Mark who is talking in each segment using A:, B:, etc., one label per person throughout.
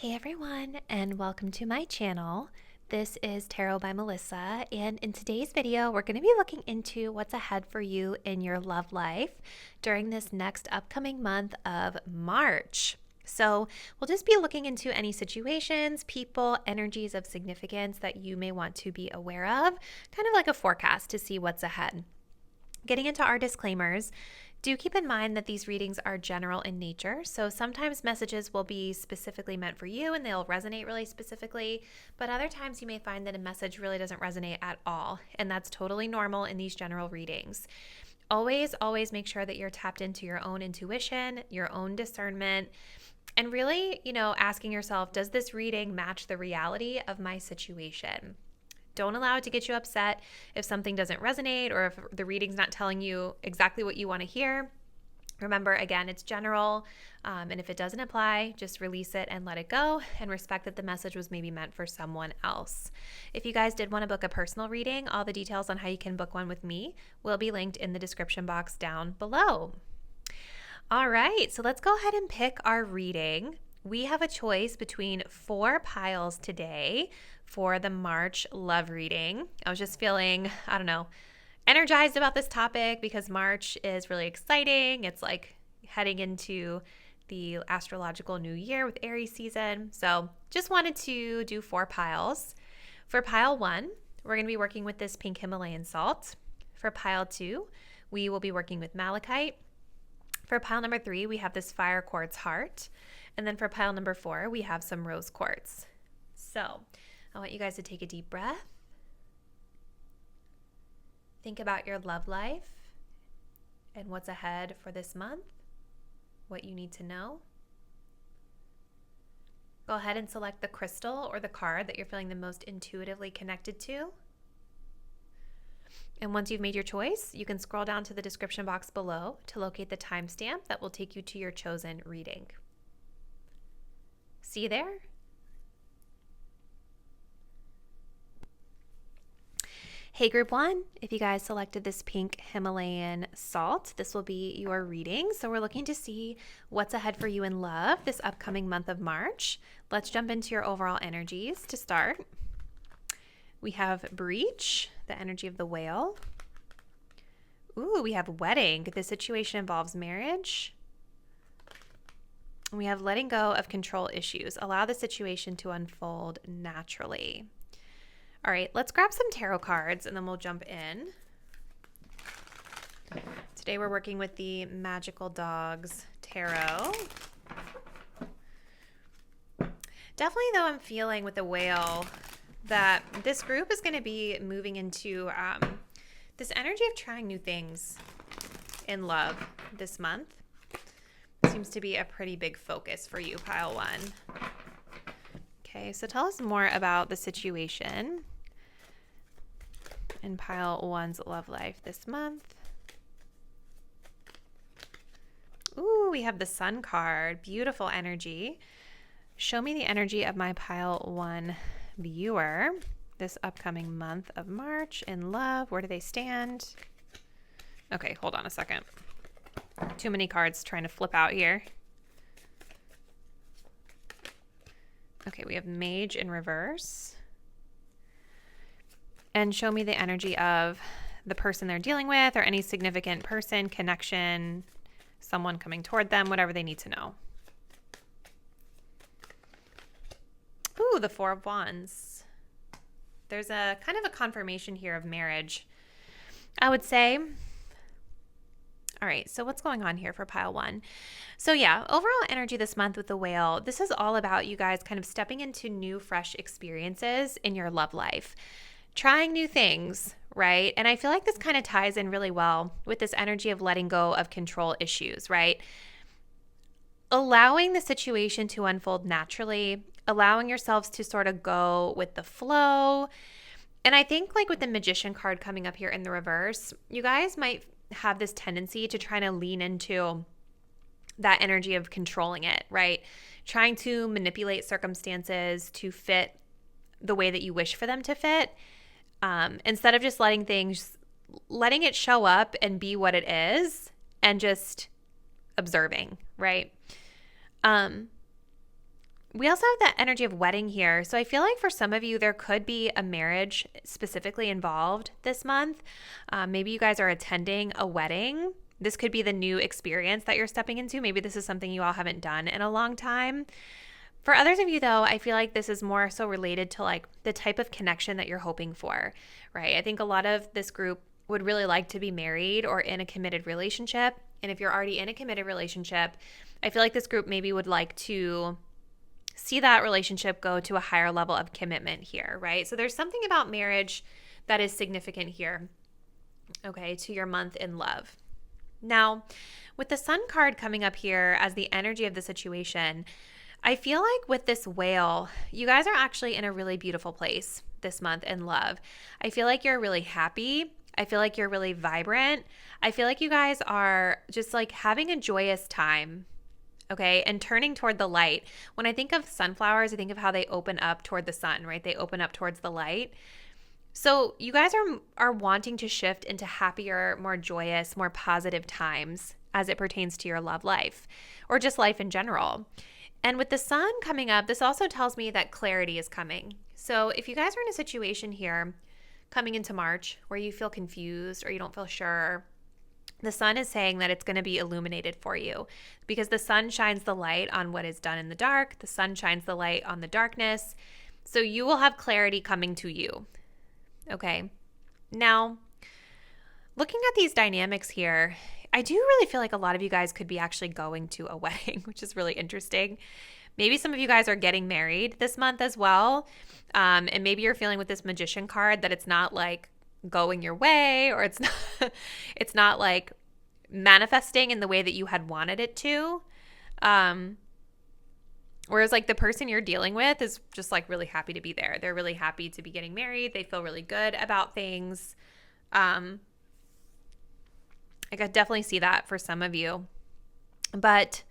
A: Hey everyone, and welcome to my channel. This is Tarot by Melissa, and in today's video, we're going to be looking into what's ahead for you in your love life during this next upcoming month of March. So we'll just be looking into any situations, people, energies of significance that you may want to be aware of, kind of like a forecast to see what's ahead. Getting into our disclaimers, do keep in mind that these readings are general in nature, so sometimes messages will be specifically meant for you and they'll resonate really specifically, but other times you may find that a message really doesn't resonate at all, and that's totally normal in these general readings. Always make sure that you're tapped into your own intuition, your own discernment, and really, asking yourself, does this reading match the reality of my situation? Don't allow it to get you upset if something doesn't resonate or if the reading's not telling you exactly what you want to hear. Remember, again, it's general, and if it doesn't apply, just release it and let it go and respect that the message was maybe meant for someone else. If you guys did want to book a personal reading, all the details on how you can book one with me will be linked in the description box down below. All right, so let's go ahead and pick our reading. We have a choice between 4 piles today for the March love reading. I was just feeling, energized about this topic because March is really exciting. It's like heading into the astrological new year with Aries season. So just wanted to do 4 piles. For pile 1, we're going to be working with this pink Himalayan salt. For pile 2, we will be working with Malachite. For pile number 3, we have this fire quartz heart. And then for pile number 4, we have some rose quartz. So I want you guys to take a deep breath. Think about your love life and what's ahead for this month, what you need to know. Go ahead and select the crystal or the card that you're feeling the most intuitively connected to. And once you've made your choice, you can scroll down to the description box below to locate the timestamp that will take you to your chosen reading. See you there? Hey group 1, if you guys selected this pink Himalayan salt, this will be your reading. So we're looking to see what's ahead for you in love this upcoming month of March. Let's jump into your overall energies to start. We have breach, the energy of the whale. Ooh, we have wedding. The situation involves marriage. We have letting go of control issues. Allow the situation to unfold naturally. All right, let's grab some tarot cards and then we'll jump in. Today we're working with the Magical Dogs Tarot. Definitely though, I'm feeling with the whale that this group is going to be moving into this energy of trying new things in love this month. Seems to be a pretty big focus for you, pile 1. Okay, so tell us more about the situation in pile 1's love life this month. Ooh, we have the Sun card. Beautiful energy. Show me the energy of my pile 1 viewer this upcoming month of March in love. Where do they stand? Okay, hold on a second. Too many cards trying to flip out here. Okay, we have Mage in reverse. And show me the energy of the person they're dealing with or any significant person, connection, someone coming toward them, whatever they need to know. Ooh, the 4 of Wands. There's a kind of a confirmation here of marriage, I would say. All right, so what's going on here for pile 1? So yeah, overall energy this month with the whale, this is all about you guys kind of stepping into new, fresh experiences in your love life. Trying new things, right? And I feel like this kind of ties in really well with this energy of letting go of control issues, right? Allowing the situation to unfold naturally, allowing yourselves to sort of go with the flow. And I think like with the Magician card coming up here in the reverse, you guys might have this tendency to try to lean into that energy of controlling it, right? Trying to manipulate circumstances to fit the way that you wish for them to fit, instead of just letting it show up and be what it is and just observing, right? We also have the energy of wedding here. So I feel like for some of you, there could be a marriage specifically involved this month. Maybe you guys are attending a wedding. This could be the new experience that you're stepping into. Maybe this is something you all haven't done in a long time. For others of you, though, I feel like this is more so related to like the type of connection that you're hoping for, right? I think a lot of this group would really like to be married or in a committed relationship. And if you're already in a committed relationship, I feel like this group maybe would like to see that relationship go to a higher level of commitment here, right? So there's something about marriage that is significant here, okay, to your month in love. Now, with the Sun card coming up here as the energy of the situation, I feel like with this whale, you guys are actually in a really beautiful place this month in love. I feel like you're really happy. I feel like you're really vibrant. I feel like you guys are just like having a joyous time, okay, and turning toward the light. When I think of sunflowers, I think of how they open up toward the sun, right? They open up towards the light. So you guys are wanting to shift into happier, more joyous, more positive times as it pertains to your love life or just life in general. And with the sun coming up, this also tells me that clarity is coming. So if you guys are in a situation here coming into March where you feel confused or you don't feel sure, the sun is saying that it's going to be illuminated for you because the sun shines the light on what is done in the dark. The sun shines the light on the darkness. So you will have clarity coming to you. Okay. Now, looking at these dynamics here, I do really feel like a lot of you guys could be actually going to a wedding, which is really interesting. Maybe some of you guys are getting married this month as well. And maybe you're feeling with this Magician card that it's not like going your way, or it's not like manifesting in the way that you had wanted it to. Whereas like the person you're dealing with is just like really happy to be there. They're really happy to be getting married. They feel really good about things. I could definitely see that for some of you. But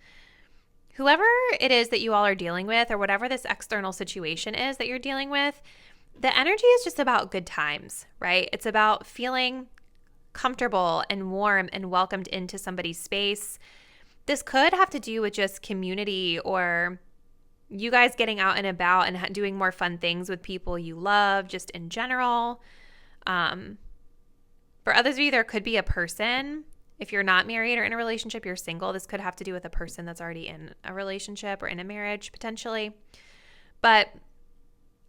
A: whoever it is that you all are dealing with, or whatever this external situation is that you're dealing with, the energy is just about good times, right? It's about feeling comfortable and warm and welcomed into somebody's space. This could have to do with just community or you guys getting out and about and doing more fun things with people you love, just in general. For others of you, there could be a person. If you're not married or in a relationship, you're single, this could have to do with a person that's already in a relationship or in a marriage potentially. But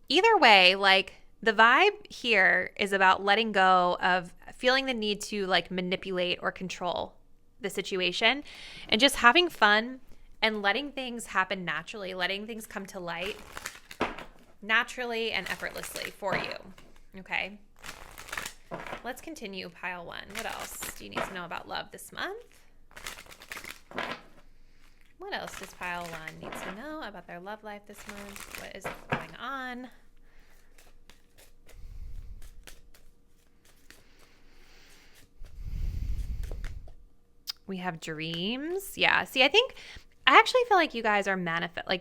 A: either way, like the vibe here is about letting go of feeling the need to like manipulate or control the situation and just having fun and letting things happen naturally, letting things come to light naturally and effortlessly for you. Okay. Let's continue pile one. What else do you need to know about love this month? What else does pile one need to know about their love life this month? What is going on? We have dreams. Yeah. See, I actually feel like you guys are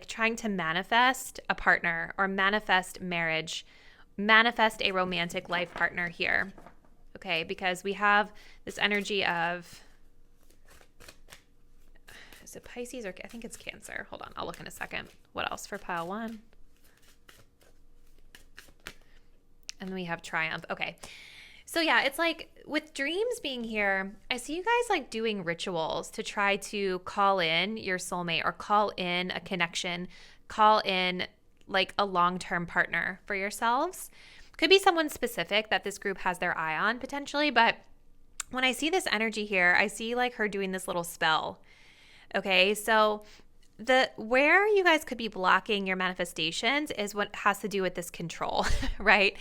A: trying to manifest a partner or manifest marriage, manifest a romantic life partner here. Okay, because we have this energy of, is it Pisces or I think it's Cancer. Hold on, I'll look in a second. What else for pile one? And then we have Triumph. Okay. So yeah, it's like with dreams being here, I see you guys like doing rituals to try to call in your soulmate or call in a connection, call in like a long-term partner for yourselves. Could be someone specific that this group has their eye on potentially, but when I see this energy here, I see like her doing this little spell. Okay, so where you guys could be blocking your manifestations is what has to do with this control, right?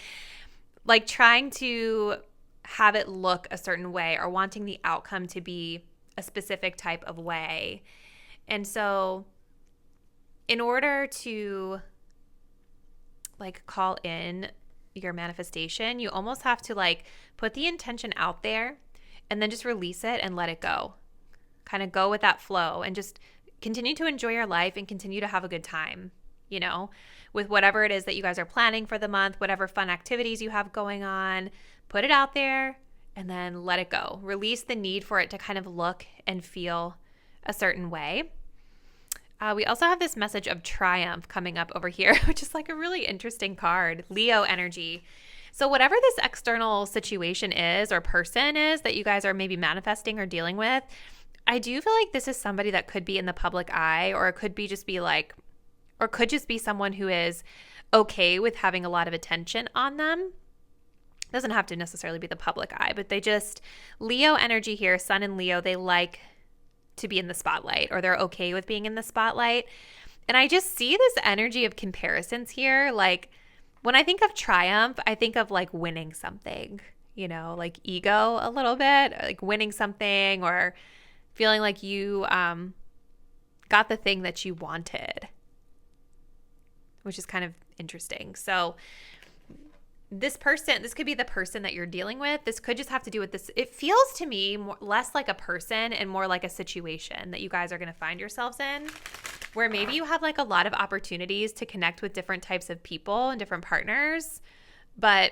A: Like trying to have it look a certain way or wanting the outcome to be a specific type of way. And so in order to like call in your manifestation, you almost have to like put the intention out there and then just release it and let it go. Kind of go with that flow and just continue to enjoy your life and continue to have a good time, you know, with whatever it is that you guys are planning for the month, whatever fun activities you have going on, put it out there and then let it go. Release the need for it to kind of look and feel a certain way. We also have this message of triumph coming up over here, which is like a really interesting card. Leo energy. So whatever this external situation is or person is that you guys are maybe manifesting or dealing with, I do feel like this is somebody that could be in the public eye, or it could be just be like, or could just be someone who is okay with having a lot of attention on them. Doesn't have to necessarily be the public eye, but they just, Leo energy here, Sun and Leo, they like to be in the spotlight, or they're okay with being in the spotlight. And I just see this energy of comparisons here. Like when I think of triumph, I think of like winning something, you know, like ego a little bit, like winning something or feeling like you got the thing that you wanted, which is kind of interesting. So this person, this could be the person that you're dealing with. This could just have to do with this. It feels to me less like a person and more like a situation that you guys are going to find yourselves in, where maybe you have like a lot of opportunities to connect with different types of people and different partners, but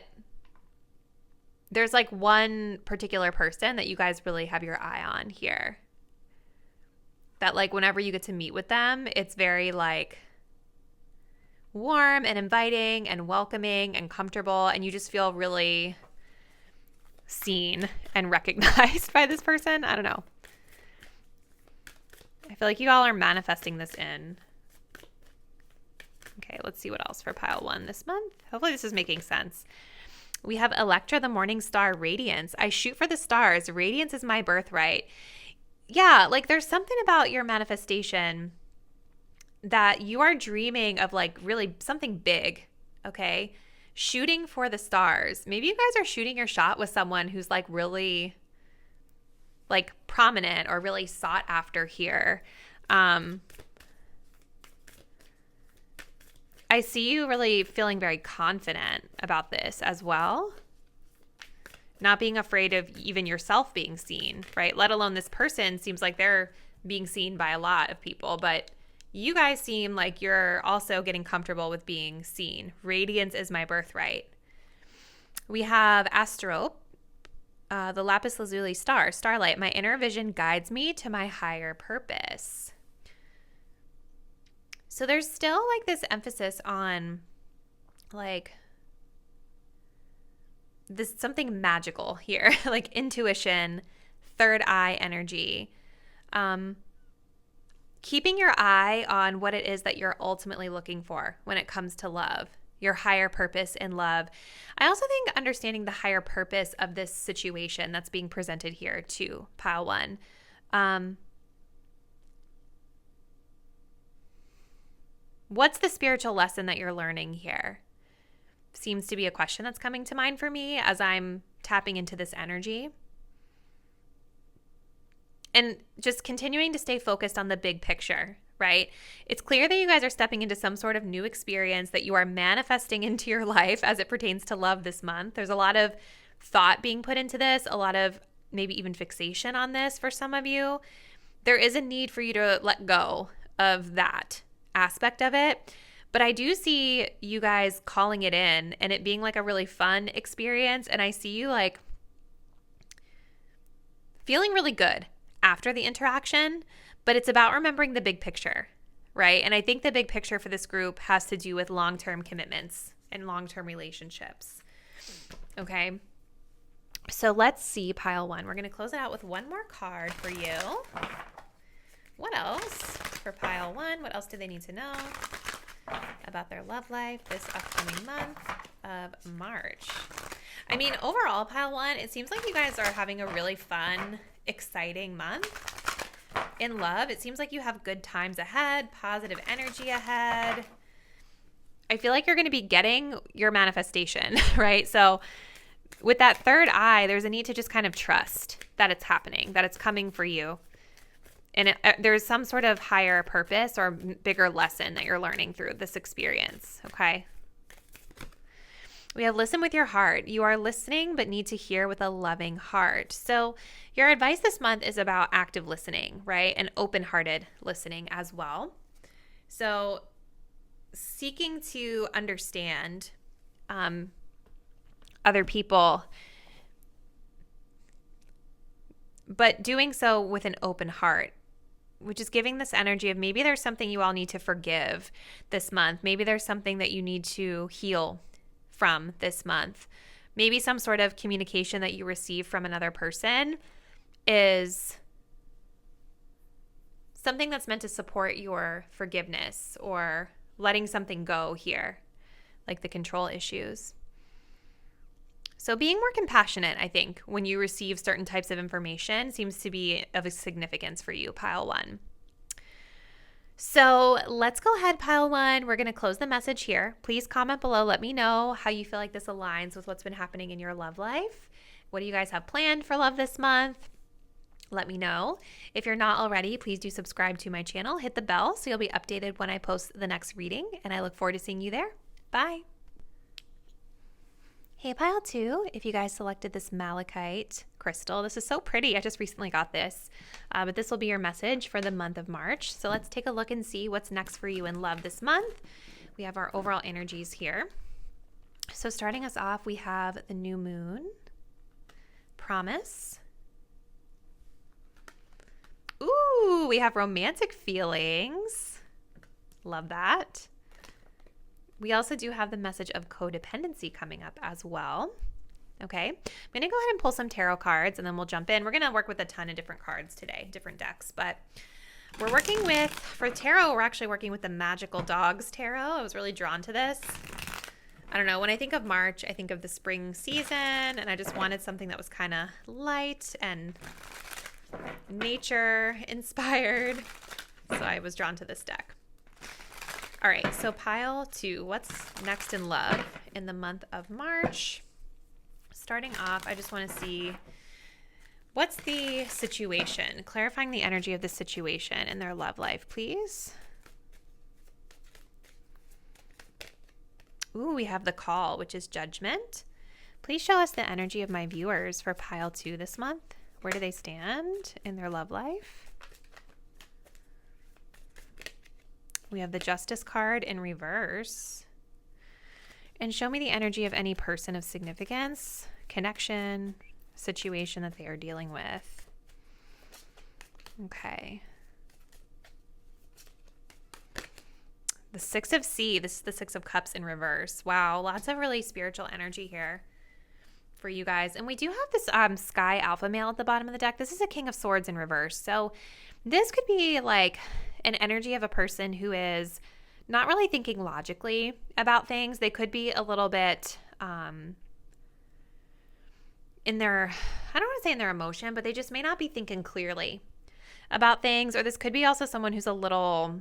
A: there's like one particular person that you guys really have your eye on here. That like whenever you get to meet with them, it's very like warm and inviting and welcoming and comfortable, and you just feel really seen and recognized by this person. I don't know. I feel like you all are manifesting this in. Okay, let's see what else for pile 1 this month. Hopefully this is making sense. We have Electra, the morning star, radiance. I shoot for the stars. Radiance is my birthright. Yeah, like there's something about your manifestation that you are dreaming of like really something big, okay? Shooting for the stars. Maybe you guys are shooting your shot with someone who's like really like prominent or really sought after here. I see you really feeling very confident about this as well. Not being afraid of even yourself being seen, right? Let alone this person seems like they're being seen by a lot of people, but you guys seem like you're also getting comfortable with being seen. Radiance is my birthright. We have Astrope, the lapis lazuli star, starlight. My inner vision guides me to my higher purpose. So there's still like this emphasis on like this something magical here, like intuition, third eye energy. Keeping your eye on what it is that you're ultimately looking for when it comes to love, your higher purpose in love. I also think understanding the higher purpose of this situation that's being presented here to pile 1. What's the spiritual lesson that you're learning here? Seems to be a question that's coming to mind for me as I'm tapping into this energy. And just continuing to stay focused on the big picture, right? It's clear that you guys are stepping into some sort of new experience that you are manifesting into your life as it pertains to love this month. There's a lot of thought being put into this, a lot of maybe even fixation on this for some of you. There is a need for you to let go of that aspect of it. But I do see you guys calling it in and it being like a really fun experience. And I see you like feeling really good after the interaction, but it's about remembering the big picture, right? And I think the big picture for this group has to do with long-term commitments and long-term relationships. Okay. So let's see pile 1. We're going to close it out with one more card for you. What else for pile 1? What else do they need to know about their love life this upcoming month of March? I mean, overall, pile 1, it seems like you guys are having a really fun, exciting month in love. It seems like you have good times ahead, positive energy ahead. I feel like you're going to be getting your manifestation, right? So with that third eye, there's a need to just kind of trust that it's happening, that it's coming for you. And there's some sort of higher purpose or bigger lesson that you're learning through this experience, okay? We have listen with your heart. You are listening but need to hear with a loving heart. So your advice this month is about active listening, right? And open-hearted listening as well. So seeking to understand other people, but doing so with an open heart. which is giving this energy of maybe there's something you all need to forgive this month. Maybe there's something that you need to heal from this month. Maybe some sort of communication that you receive from another person is something that's meant to support your forgiveness or letting something go here, like the control issues. So being more compassionate, I think, when you receive certain types of information seems to be of a significance for you, pile 1. So let's go ahead, pile 1. We're going to close the message here. Please comment below. Let me know how you feel like this aligns with what's been happening in your love life. What do you guys have planned for love this month? Let me know. If you're not already, please do subscribe to my channel. Hit the bell so you'll be updated when I post the next reading, and I look forward to seeing you there. Bye. Hey, pile 2, if you guys selected this malachite crystal, this is so pretty. I just recently got this, but this will be your message for the month of March. So let's take a look and see what's next for you in love this month. We have our overall energies here. So starting us off, we have the new moon, promise. Ooh, we have romantic feelings. Love that. We also do have the message of codependency coming up as well. Okay, I'm going to go ahead and pull some tarot cards and then we'll jump in. We're going to work with a ton of different cards today, different decks, but we're working with, for tarot, we're actually working with the Magickal Dogs Tarot. I was really drawn to this. I don't know, when I think of March, I think of the spring season, and I just wanted something that was kind of light and nature inspired. So I was drawn to this deck. All right, so pile 2, what's next in love in the month of March? Starting off, I just want to see what's the situation, clarifying the energy of the situation in their love life, please. Ooh, we have the call, which is judgment. Please show us the energy of my viewers for pile 2 this month. Where do they stand in their love life? We have the Justice card in reverse. And show me the energy of any person of significance, connection, situation that they are dealing with. Okay. The 6 of C, this is the 6 of Cups in reverse. Wow, lots of really spiritual energy here for you guys. And we do have this Sky Alpha male at the bottom of the deck. This is a King of Swords in reverse. So this could be like an energy of a person who is not really thinking logically about things. They could be a little bit in their, I don't want to say in their emotion, but they just may not be thinking clearly about things. Or this could be also someone who's a little,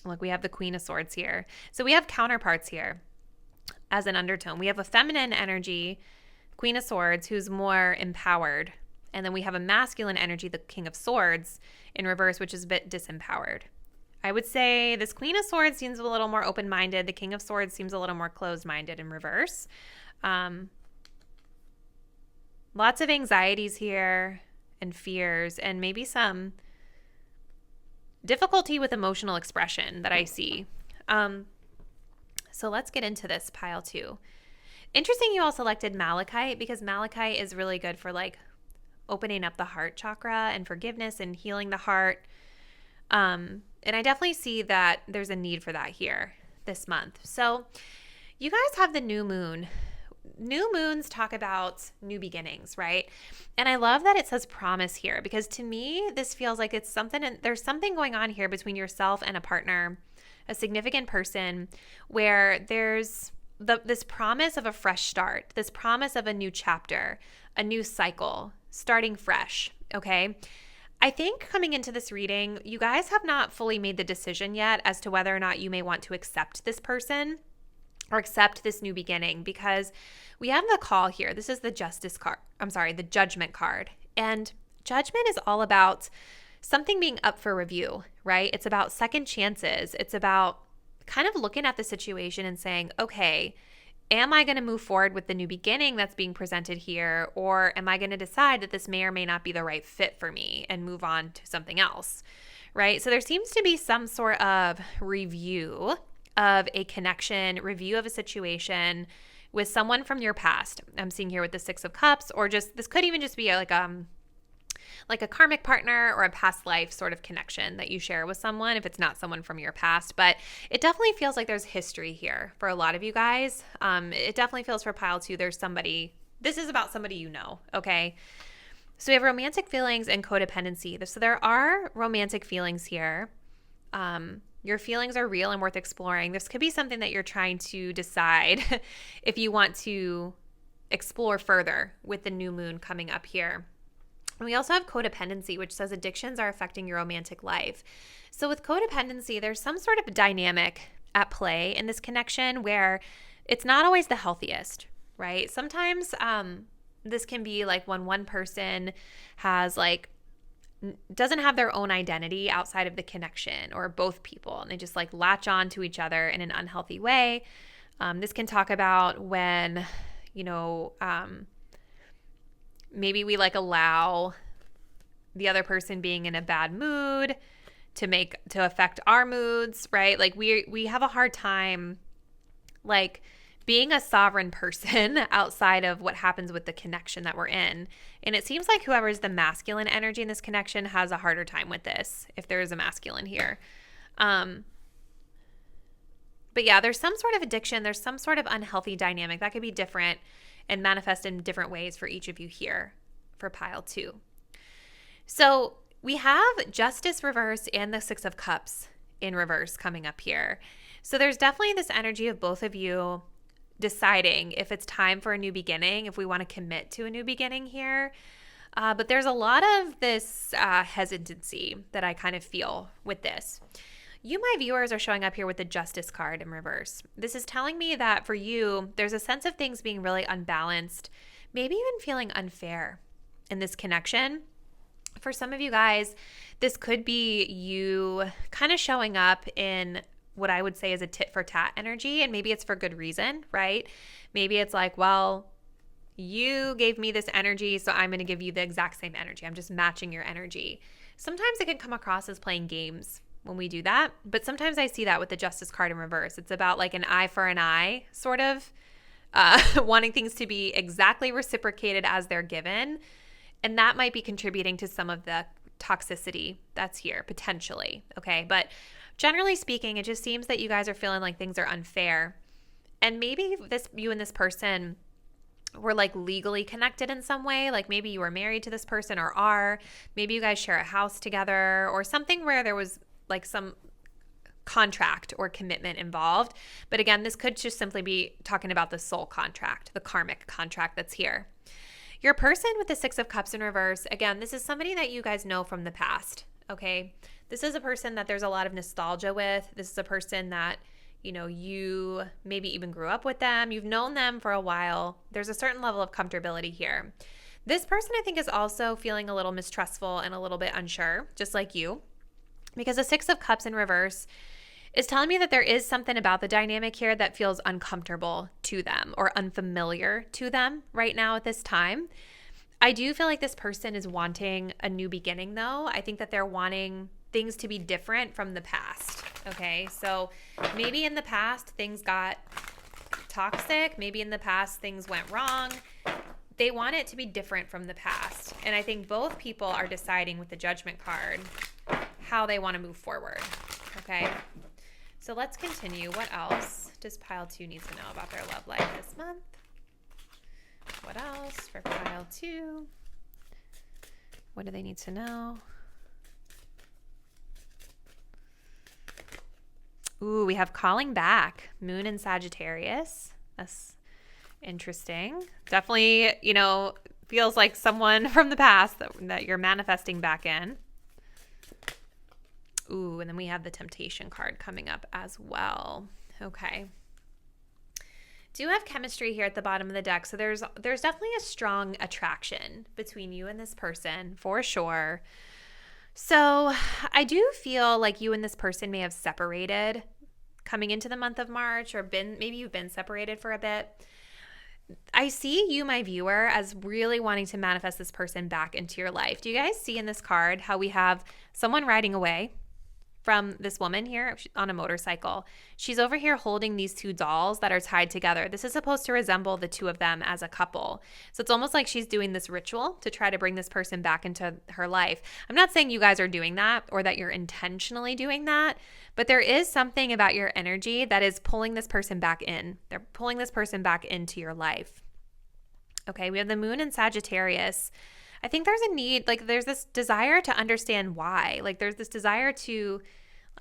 A: like we have the Queen of Swords here. So we have counterparts here as an undertone. We have a feminine energy, Queen of Swords, who's more empowered. And then we have a masculine energy, the King of Swords in reverse, which is a bit disempowered. I would say this Queen of Swords seems a little more open-minded. The King of Swords seems a little more closed-minded in reverse. Lots of anxieties here and fears and maybe some difficulty with emotional expression that I see. So let's get into this pile 2. Interesting you all selected Malachite because Malachite is really good for like opening up the heart chakra and forgiveness and healing the heart. And I definitely see that there's a need for that here this month. So you guys have the new moon. New moons talk about new beginnings, right? And I love that it says promise here because to me, this feels like it's something, and there's something going on here between yourself and a partner, a significant person, where there's this promise of a fresh start, this promise of a new chapter, a new cycle, starting fresh, okay? I think coming into this reading, you guys have not fully made the decision yet as to whether or not you may want to accept this person or accept this new beginning because we have the call here. This is the Justice card. I'm sorry, the Judgment card. And judgment is all about something being up for review, right? It's about second chances. It's about kind of looking at the situation and saying, okay, am I going to move forward with the new beginning that's being presented here, or am I going to decide that this may or may not be the right fit for me and move on to something else, right? So there seems to be some sort of review of a connection, review of a situation with someone from your past. I'm seeing here with the 6 of Cups, or just, this could even just be like like a karmic partner or a past life sort of connection that you share with someone, if it's not someone from your past. But it definitely feels like there's history here for a lot of you guys. It definitely feels for pile 2, there's somebody, this is about somebody you know, okay? So we have romantic feelings and codependency. So there are romantic feelings here. Your feelings are real and worth exploring. This could be something that you're trying to decide if you want to explore further with the new moon coming up here. And we also have codependency, which says addictions are affecting your romantic life. So with codependency, there's some sort of dynamic at play in this connection where it's not always the healthiest, right? Sometimes this can be like when one person has like doesn't have their own identity outside of the connection, or both people, and they just like latch on to each other in an unhealthy way. This can talk about when, you know, maybe we like allow the other person being in a bad mood to affect our moods, right? Like we have a hard time like being a sovereign person outside of what happens with the connection that we're in. And it seems like whoever's the masculine energy in this connection has a harder time with this, if there is a masculine here. But yeah, there's some sort of addiction. There's some sort of unhealthy dynamic that could be different and manifest in different ways for each of you here for pile 2. So we have Justice reverse and the 6 of Cups in reverse coming up here. So there's definitely this energy of both of you deciding if it's time for a new beginning, if we want to commit to a new beginning here. But there's a lot of this hesitancy that I kind of feel with this. You, my viewers, are showing up here with the Justice card in reverse. This is telling me that for you, there's a sense of things being really unbalanced, maybe even feeling unfair in this connection. For some of you guys, this could be you kind of showing up in what I would say is a tit for tat energy, and maybe it's for good reason, right? Maybe it's like, well, you gave me this energy, so I'm going to give you the exact same energy. I'm just matching your energy. Sometimes it can come across as playing games when we do that, but sometimes I see that with the Justice card in reverse. It's about like an eye for an eye, sort of wanting things to be exactly reciprocated as they're given, and that might be contributing to some of the toxicity that's here potentially, okay? But generally speaking, it just seems that you guys are feeling like things are unfair. And maybe you and this person were like legally connected in some way. Like maybe you were married to this person or are. Maybe you guys share a house together or something where there was like some contract or commitment involved. But again, this could just simply be talking about the soul contract, the karmic contract that's here. Your person with the 6 of Cups in reverse, again, this is somebody that you guys know from the past, okay? This is a person that there's a lot of nostalgia with. This is a person that, you know, you maybe even grew up with them. You've known them for a while. There's a certain level of comfortability here. This person, I think, is also feeling a little mistrustful and a little bit unsure, just like you, because the 6 of Cups in reverse is telling me that there is something about the dynamic here that feels uncomfortable to them or unfamiliar to them right now at this time. I do feel like this person is wanting a new beginning, though. I think that they're wanting things to be different from the past, okay? So maybe in the past things got toxic. Maybe in the past things went wrong. They want it to be different from the past. And I think both people are deciding with the Judgment card how they want to move forward, okay? So let's continue. What else does pile 2 need to know about their love life this month? What else for pile 2? What do they need to know? Ooh, we have calling back. Moon in Sagittarius. That's interesting. Definitely, you know, feels like someone from the past that you're manifesting back in. Ooh, and then we have the Temptation card coming up as well. Okay. Do have chemistry here at the bottom of the deck. So there's definitely a strong attraction between you and this person for sure. So I do feel like you and this person may have separated coming into the month of March, or maybe you've been separated for a bit. I see you, my viewer, as really wanting to manifest this person back into your life. Do you guys see in this card how we have someone riding away from this woman here on a motorcycle. She's over here holding these two dolls that are tied together. This is supposed to resemble the two of them as a couple. So it's almost like she's doing this ritual to try to bring this person back into her life. I'm not saying you guys are doing that or that you're intentionally doing that, but there is something about your energy that is pulling this person back in. They're pulling this person back into your life. Okay, we have the moon in Sagittarius. I think there's a need, like there's this desire to understand why. Like there's this desire to,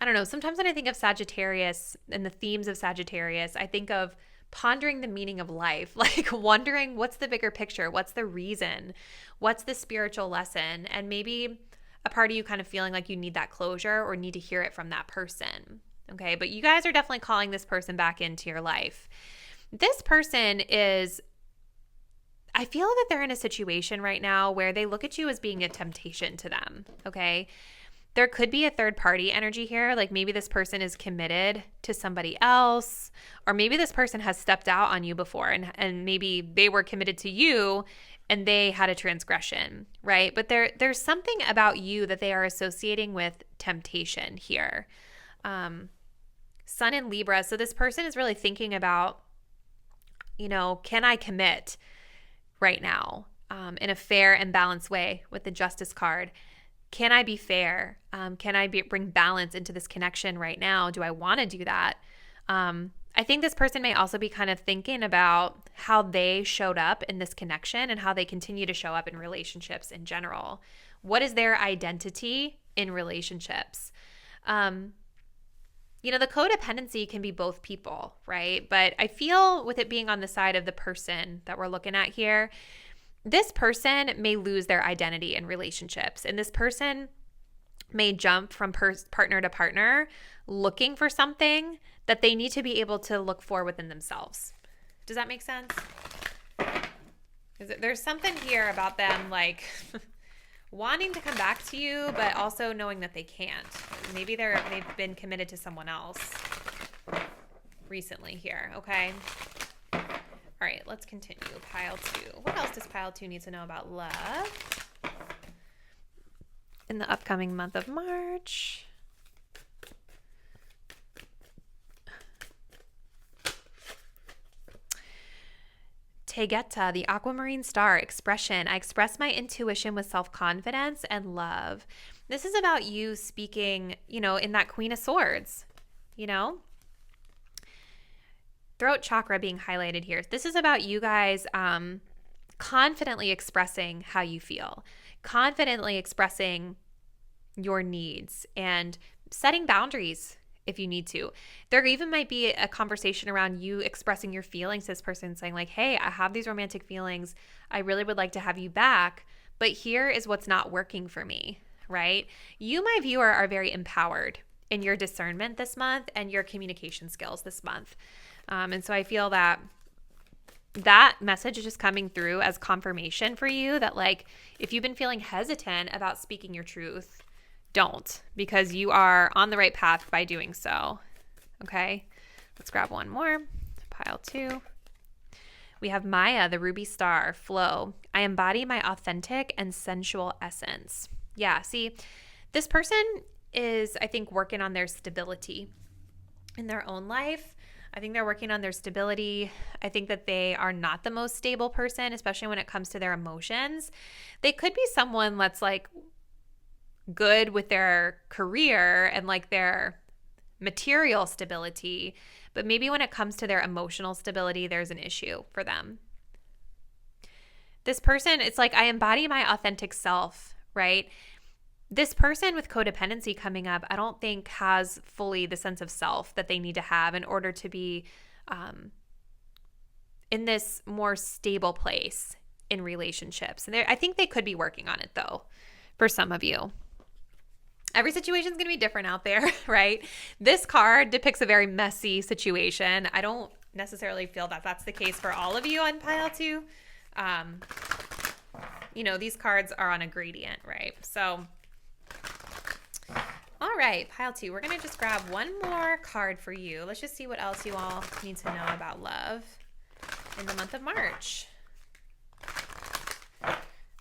A: I don't know, sometimes when I think of Sagittarius and the themes of Sagittarius, I think of pondering the meaning of life, like wondering what's the bigger picture, what's the reason, what's the spiritual lesson, and maybe a part of you kind of feeling like you need that closure or need to hear it from that person. Okay, but you guys are definitely calling this person back into your life. This person is, I feel that they're in a situation right now where they look at you as being a temptation to them, okay? There could be a third party energy here, like maybe this person is committed to somebody else, or maybe this person has stepped out on you before and maybe they were committed to you and they had a transgression, right? But there's something about you that they are associating with temptation here. Sun in Libra, so this person is really thinking about, you know, can I commit right now in a fair and balanced way with the Justice card? Can I be fair? Can I bring balance into this connection right now? Do I want to do that? I think this person may also be kind of thinking about how they showed up in this connection and how they continue to show up in relationships in general. What is their identity in relationships? You know, the codependency can be both people, right? But I feel with it being on the side of the person that we're looking at here, this person may lose their identity in relationships. And this person may jump from partner to partner looking for something that they need to be able to look for within themselves. Does that make sense? There's something here about them like wanting to come back to you, but also knowing that they can't. Maybe they've been committed to someone else recently here, okay? All right, let's continue. Pile 2. What else does pile 2 need to know about love in the upcoming month of March? Tegeta, the aquamarine star, expression. I express my intuition with self-confidence and love. This is about you speaking, you know, in that Queen of Swords, you know? Throat chakra being highlighted here. This is about you guys confidently expressing how you feel, confidently expressing your needs and setting boundaries if you need to. There even might be a conversation around you expressing your feelings to this person, saying like, hey, I have these romantic feelings. I really would like to have you back, but here is what's not working for me, right? You, my viewer, are very empowered in your discernment this month and your communication skills this month. And so I feel that that message is just coming through as confirmation for you that, like, if you've been feeling hesitant about speaking your truth, don't, because you are on the right path by doing so. Okay, let's grab one more. Pile 2. We have Maya, the ruby star, flow. I embody my authentic and sensual essence. Yeah, see, this person is, I think, working on their stability in their own life. I think they're working on their stability. I think that they are not the most stable person, especially when it comes to their emotions. They could be someone that's like good with their career and like their material stability, but maybe when it comes to their emotional stability, there's an issue for them. This person, it's like, I embody my authentic self, right? This person with codependency coming up, I don't think has fully the sense of self that they need to have in order to be in this more stable place in relationships. And I think they could be working on it though, for some of you. Every situation is going to be different out there, right? This card depicts a very messy situation. I don't necessarily feel that that's the case for all of you on pile 2. You know, these cards are on a gradient, right? So, all right, pile 2. We're going to just grab one more card for you. Let's just see what else you all need to know about love in the month of March.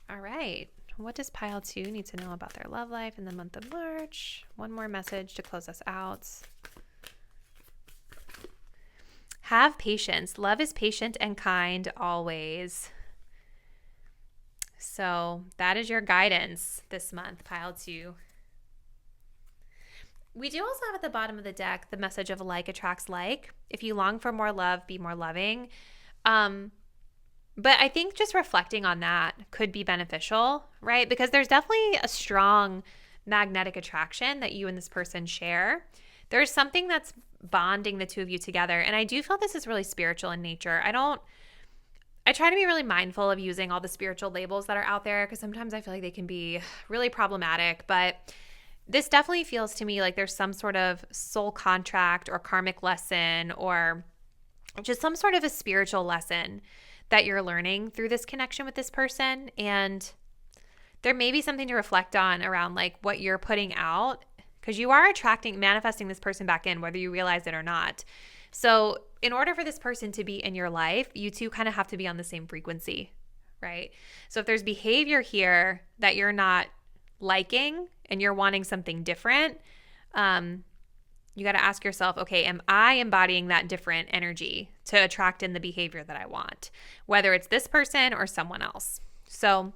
A: All right. What does pile 2 need to know about their love life in the month of March? One more message to close us out. Have patience. Love is patient and kind always. So that is your guidance this month, pile 2. We do also have at the bottom of the deck the message of like attracts like. If you long for more love, be more loving. But I think just reflecting on that could be beneficial, right? Because there's definitely a strong magnetic attraction that you and this person share. There's something that's bonding the two of you together. And I do feel this is really spiritual in nature. I try to be really mindful of using all the spiritual labels that are out there because sometimes I feel like they can be really problematic. But this definitely feels to me like there's some sort of soul contract or karmic lesson or just some sort of a spiritual lesson that you're learning through this connection with this person. And there may be something to reflect on around like what you're putting out because you are manifesting this person back in, whether you realize it or not. So in order for this person to be in your life, you two kind of have to be on the same frequency, right? So if there's behavior here that you're not liking and you're wanting something different, you got to ask yourself, okay, am I embodying that different energy to attract in the behavior that I want, whether it's this person or someone else? So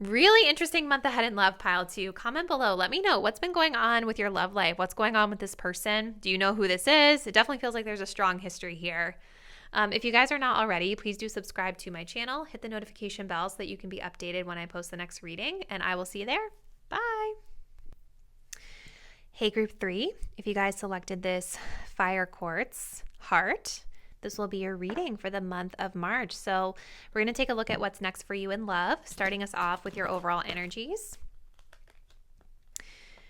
A: really interesting month ahead in love, pile 2. Comment below. Let me know what's been going on with your love life. What's going on with this person? Do you know who this is? It definitely feels like there's a strong history here. If you guys are not already, please do subscribe to my channel. Hit the notification bell so that you can be updated when I post the next reading, and I will see you there. Bye. Hey, group 3, if you guys selected this fire quartz heart, this will be your reading for the month of March. So we're going to take a look at what's next for you in love, starting us off with your overall energies.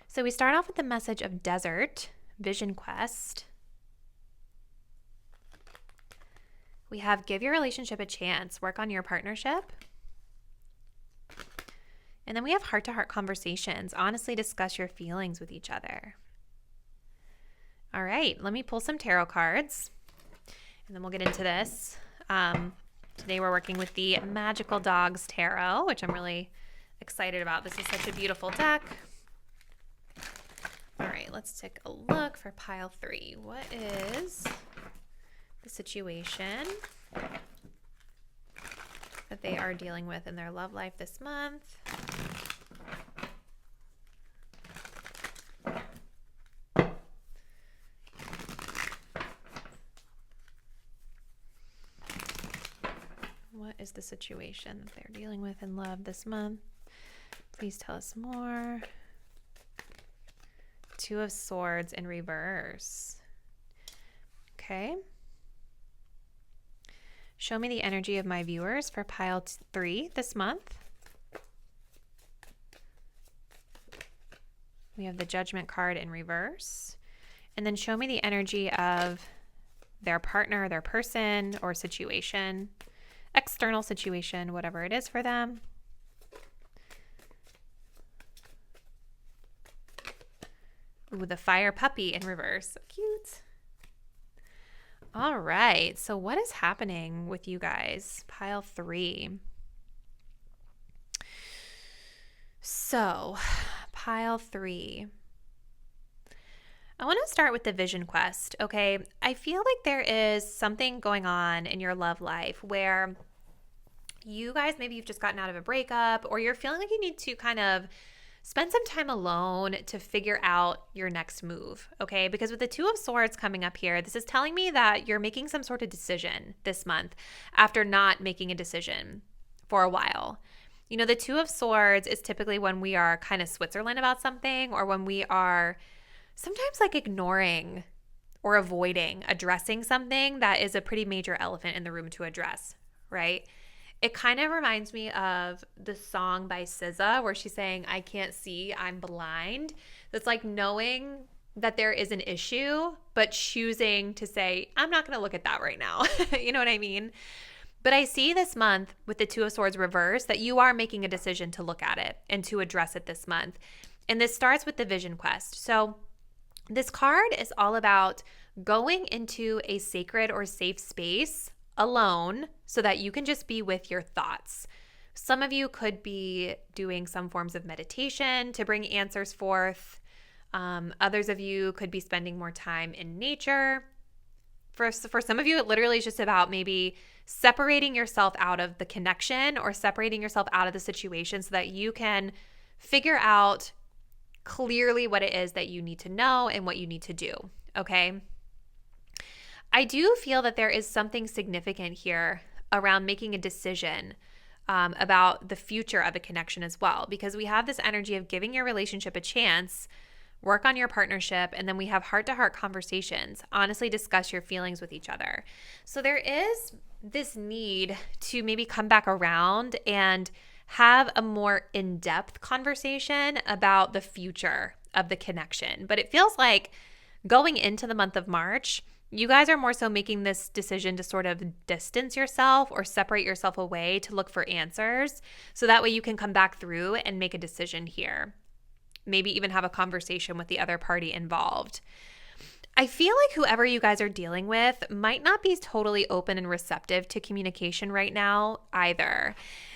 A: So we start off with the message of desert, vision quest. We have give your relationship a chance, work on your partnership. And then we have heart-to-heart conversations. Honestly discuss your feelings with each other. All right, let me pull some tarot cards, and then we'll get into this. Today we're working with the Magickal Dogs Tarot, which I'm really excited about. This is such a beautiful deck. All right, let's take a look for pile 3. What is the situation that they are dealing with in their love life this month? What is the situation that they're dealing with in love this month? Please tell us more. 2 of Swords in reverse. Okay. Show me the energy of my viewers for pile 3 this month. We have the Judgment card in reverse. And then show me the energy of their partner, their person, or situation, external situation, whatever it is for them. Ooh, the fire puppy in reverse. So cute. All right. So what is happening with you guys? Pile 3. So pile 3. I want to start with the vision quest, okay? I feel like there is something going on in your love life where you guys, maybe you've just gotten out of a breakup, or you're feeling like you need to kind of spend some time alone to figure out your next move, okay? Because with the 2 of Swords coming up here, this is telling me that you're making some sort of decision this month after not making a decision for a while. You know, the 2 of Swords is typically when we are kind of Switzerland about something, or when we are sometimes like ignoring or avoiding addressing something that is a pretty major elephant in the room to address, right? It kind of reminds me of the song by SZA where she's saying, I can't see, I'm blind. That's like knowing that there is an issue, but choosing to say, I'm not going to look at that right now. You know what I mean? But I see this month with the 2 of Swords reverse that you are making a decision to look at it and to address it this month. And this starts with the vision quest. So this card is all about going into a sacred or safe space alone so that you can just be with your thoughts, Some of you could be doing some forms of meditation to bring answers forth. Others of you could be spending more time in nature. For some of you, it literally is just about maybe separating yourself out of the connection or separating yourself out of the situation so that you can figure out clearly what it is that you need to know and what you need to do, okay? I do feel that there is something significant here around making a decision about the future of a connection as well, because we have this energy of giving your relationship a chance, work on your partnership, and then we have heart-to-heart conversations, honestly discuss your feelings with each other. So there is this need to maybe come back around and have a more in-depth conversation about the future of the connection. But it feels like going into the month of March, you guys are more so making this decision to sort of distance yourself or separate yourself away to look for answers. So that way you can come back through and make a decision here. Maybe even have a conversation with the other party involved. I feel like whoever you guys are dealing with might not be totally open and receptive to communication right now either.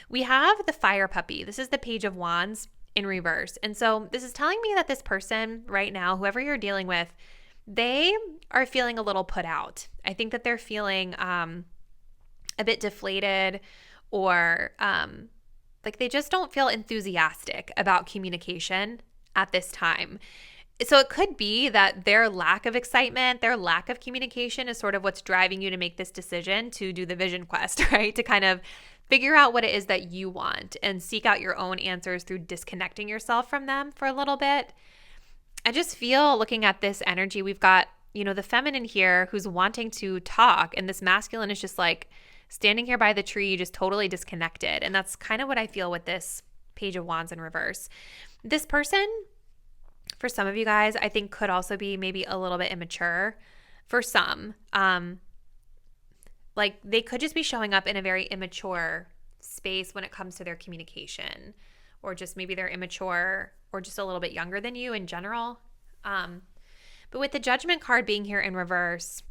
A: We have the fire puppy. This is the Page of Wands in reverse. And so this is telling me that this person right now, whoever you're dealing with, they are feeling a little put out. I think that they're feeling a bit deflated or like they just don't feel enthusiastic about communication at this time. So it could be that their lack of excitement, their lack of communication is sort of what's driving you to make this decision to do the vision quest, right? To kind of figure out what it is that you want and seek out your own answers through disconnecting yourself from them for a little bit. I just feel, looking at this energy, we've got, the feminine here who's wanting to talk, and this masculine is just like standing here by the tree, just totally disconnected. And that's kind of what I feel with this Page of Wands in reverse. This person, for some of you guys, I think could also be maybe a little bit immature for some. Like they could just be showing up in a very immature space when it comes to their communication, or just maybe they're immature or just a little bit younger than you in general. But with the Judgment card being here in reverse,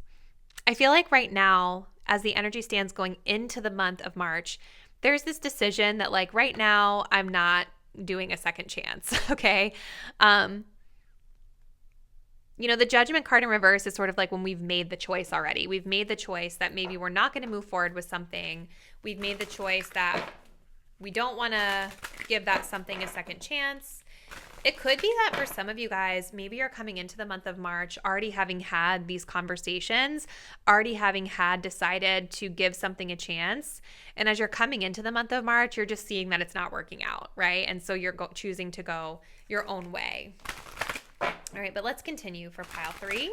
A: I feel like right now, as the energy stands going into the month of March, there's this decision that like right now I'm not doing a second chance, okay? The Judgment card in reverse is sort of like when we've made the choice already. We've made the choice that maybe we're not going to move forward with something. We've made the choice that we don't want to give that something a second chance. It could be that for some of you guys, maybe you're coming into the month of March already having had these conversations, already having had decided to give something a chance. And as you're coming into the month of March, you're just seeing that it's not working out, right? And so you're choosing to go your own way. All right, but let's continue for pile 3.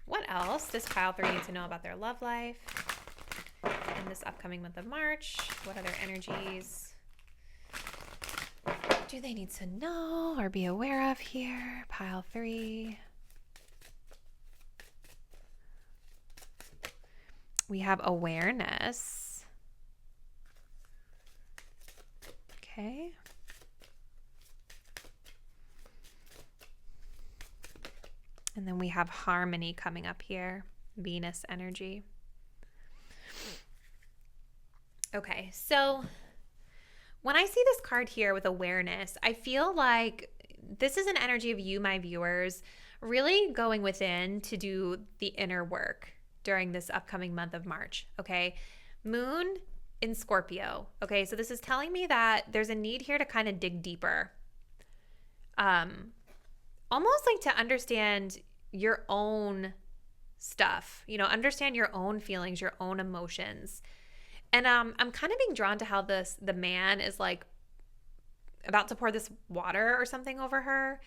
A: What else does pile 3 need to know about their love life in this upcoming month of March? What other energies do they need to know or be aware of here? Pile 3. We have awareness. Okay. And then we have harmony coming up here, Venus energy. Okay, so when I see this card here with awareness, I feel like this is an energy of you, my viewers, really going within to do the inner work during this upcoming month of March, okay? Moon in Scorpio, okay? So this is telling me that there's a need here to kind of dig deeper. Almost like to understand your own stuff, understand your own feelings, your own emotions. And I'm kind of being drawn to how the man is like about to pour this water or something over her.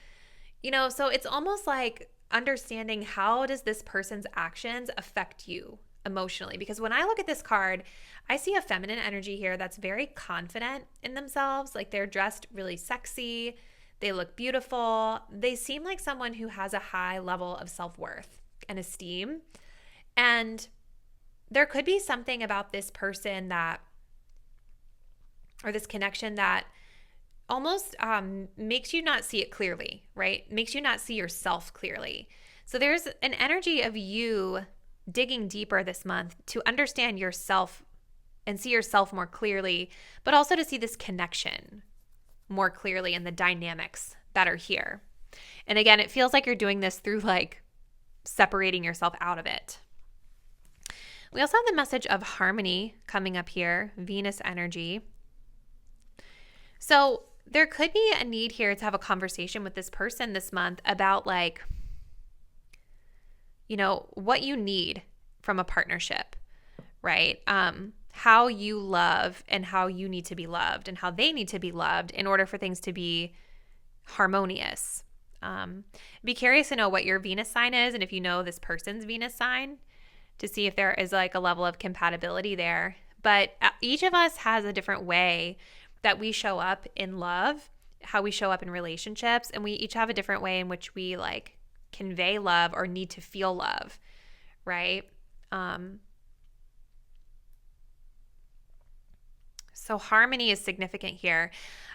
A: So it's almost like understanding how does this person's actions affect you emotionally? Because when I look at this card, I see a feminine energy here that's very confident in themselves. Like they're dressed really sexy. They look beautiful. They seem like someone who has a high level of self-worth and esteem. And there could be something about this person or this connection that almost makes you not see it clearly, right? Makes you not see yourself clearly. So there's an energy of you digging deeper this month to understand yourself and see yourself more clearly, but also to see this connection more clearly and the dynamics that are here. And again, it feels like you're doing this through like separating yourself out of it. We also have the message of harmony coming up here, Venus energy. So there could be a need here to have a conversation with this person this month about like, you know, what you need from a partnership, right? How you love and how you need to be loved and how they need to be loved in order for things to be harmonious. Be curious to know what your Venus sign is and if you know this person's Venus sign to see if there is like a level of compatibility there. But each of us has a different way that we show up in love, how we show up in relationships, and we each have a different way in which we like convey love or need to feel love, right? So harmony is significant here.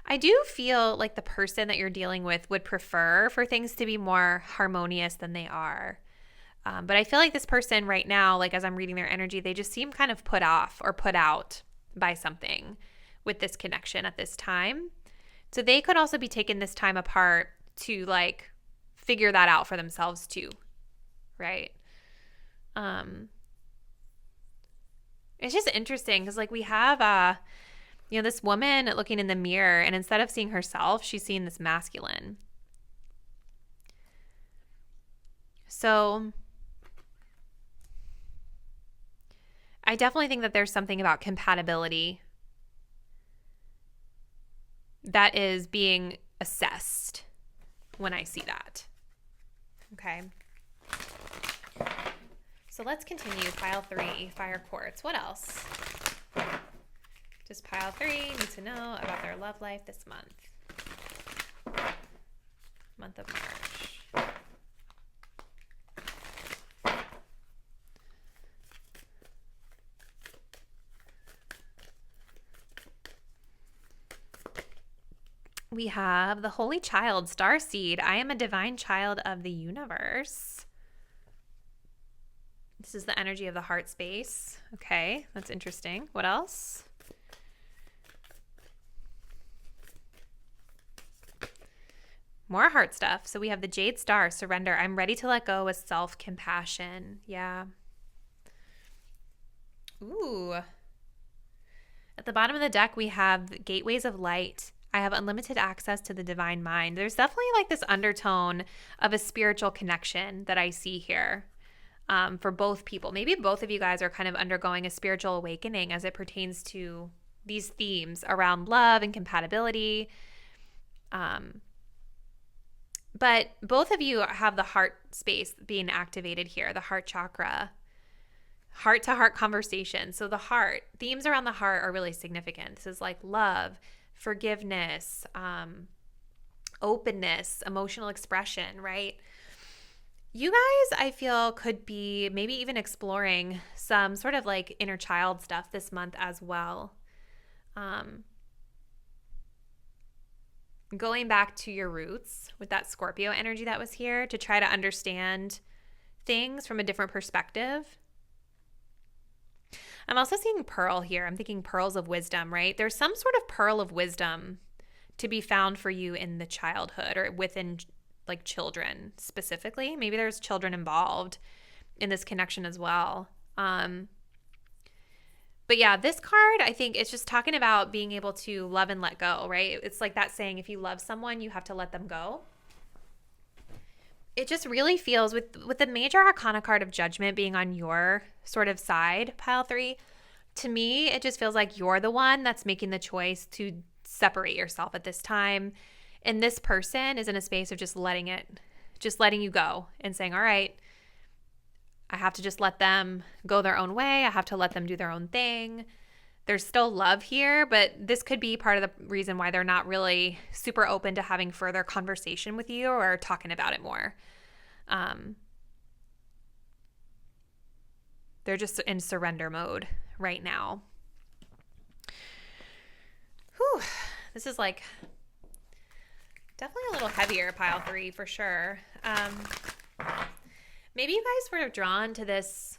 A: I do feel like the person that you're dealing with would prefer for things to be more harmonious than they are. But I feel like this person right now, like as I'm reading their energy, they just seem kind of put off or put out by something with this connection at this time. So they could also be taking this time apart to like figure that out for themselves too, right? It's just interesting because like we have you know, this woman looking in the mirror, and instead of seeing herself, she's seeing this masculine. So I definitely think that there's something about compatibility that is being assessed when I see that. Okay. So let's continue. Pile 3, fire quartz. What else? Does pile 3 need to know about their love life this month? Month of March. We have the Holy Child, Starseed. I am a divine child of the universe. This is the energy of the heart space. Okay, that's interesting. What else? More heart stuff. So we have the Jade Star, surrender. I'm ready to let go with self-compassion. Yeah. Ooh. At the bottom of the deck, we have gateways of light. I have unlimited access to the divine mind. There's definitely like this undertone of a spiritual connection that I see here for both people. Maybe both of you guys are kind of undergoing a spiritual awakening as it pertains to these themes around love and compatibility. But both of you have the heart space being activated here, the heart chakra, heart-to-heart conversation. So the heart, themes around the heart are really significant. This is like love, forgiveness, openness, emotional expression, right? You guys, I feel, could be maybe even exploring some sort of like inner child stuff this month as well. Going back to your roots with that Scorpio energy that was here to try to understand things from a different perspective. I'm also seeing pearl here. I'm thinking pearls of wisdom, right? There's some sort of pearl of wisdom to be found for you in the childhood or within like children specifically. Maybe there's children involved in this connection as well. But yeah, this card, I think it's just talking about being able to love and let go, right? It's like that saying, if you love someone, you have to let them go. It just really feels with the major arcana card of judgment being on your sort of side, pile 3, to me, it just feels like you're the one that's making the choice to separate yourself at this time. And this person is in a space of just letting you go and saying, all right, I have to just let them go their own way. I have to let them do their own thing. There's still love here, but this could be part of the reason why they're not really super open to having further conversation with you or talking about it more. They're just in surrender mode right now. Whew. This is like definitely a little heavier, pile 3 for sure. Maybe you guys were drawn to this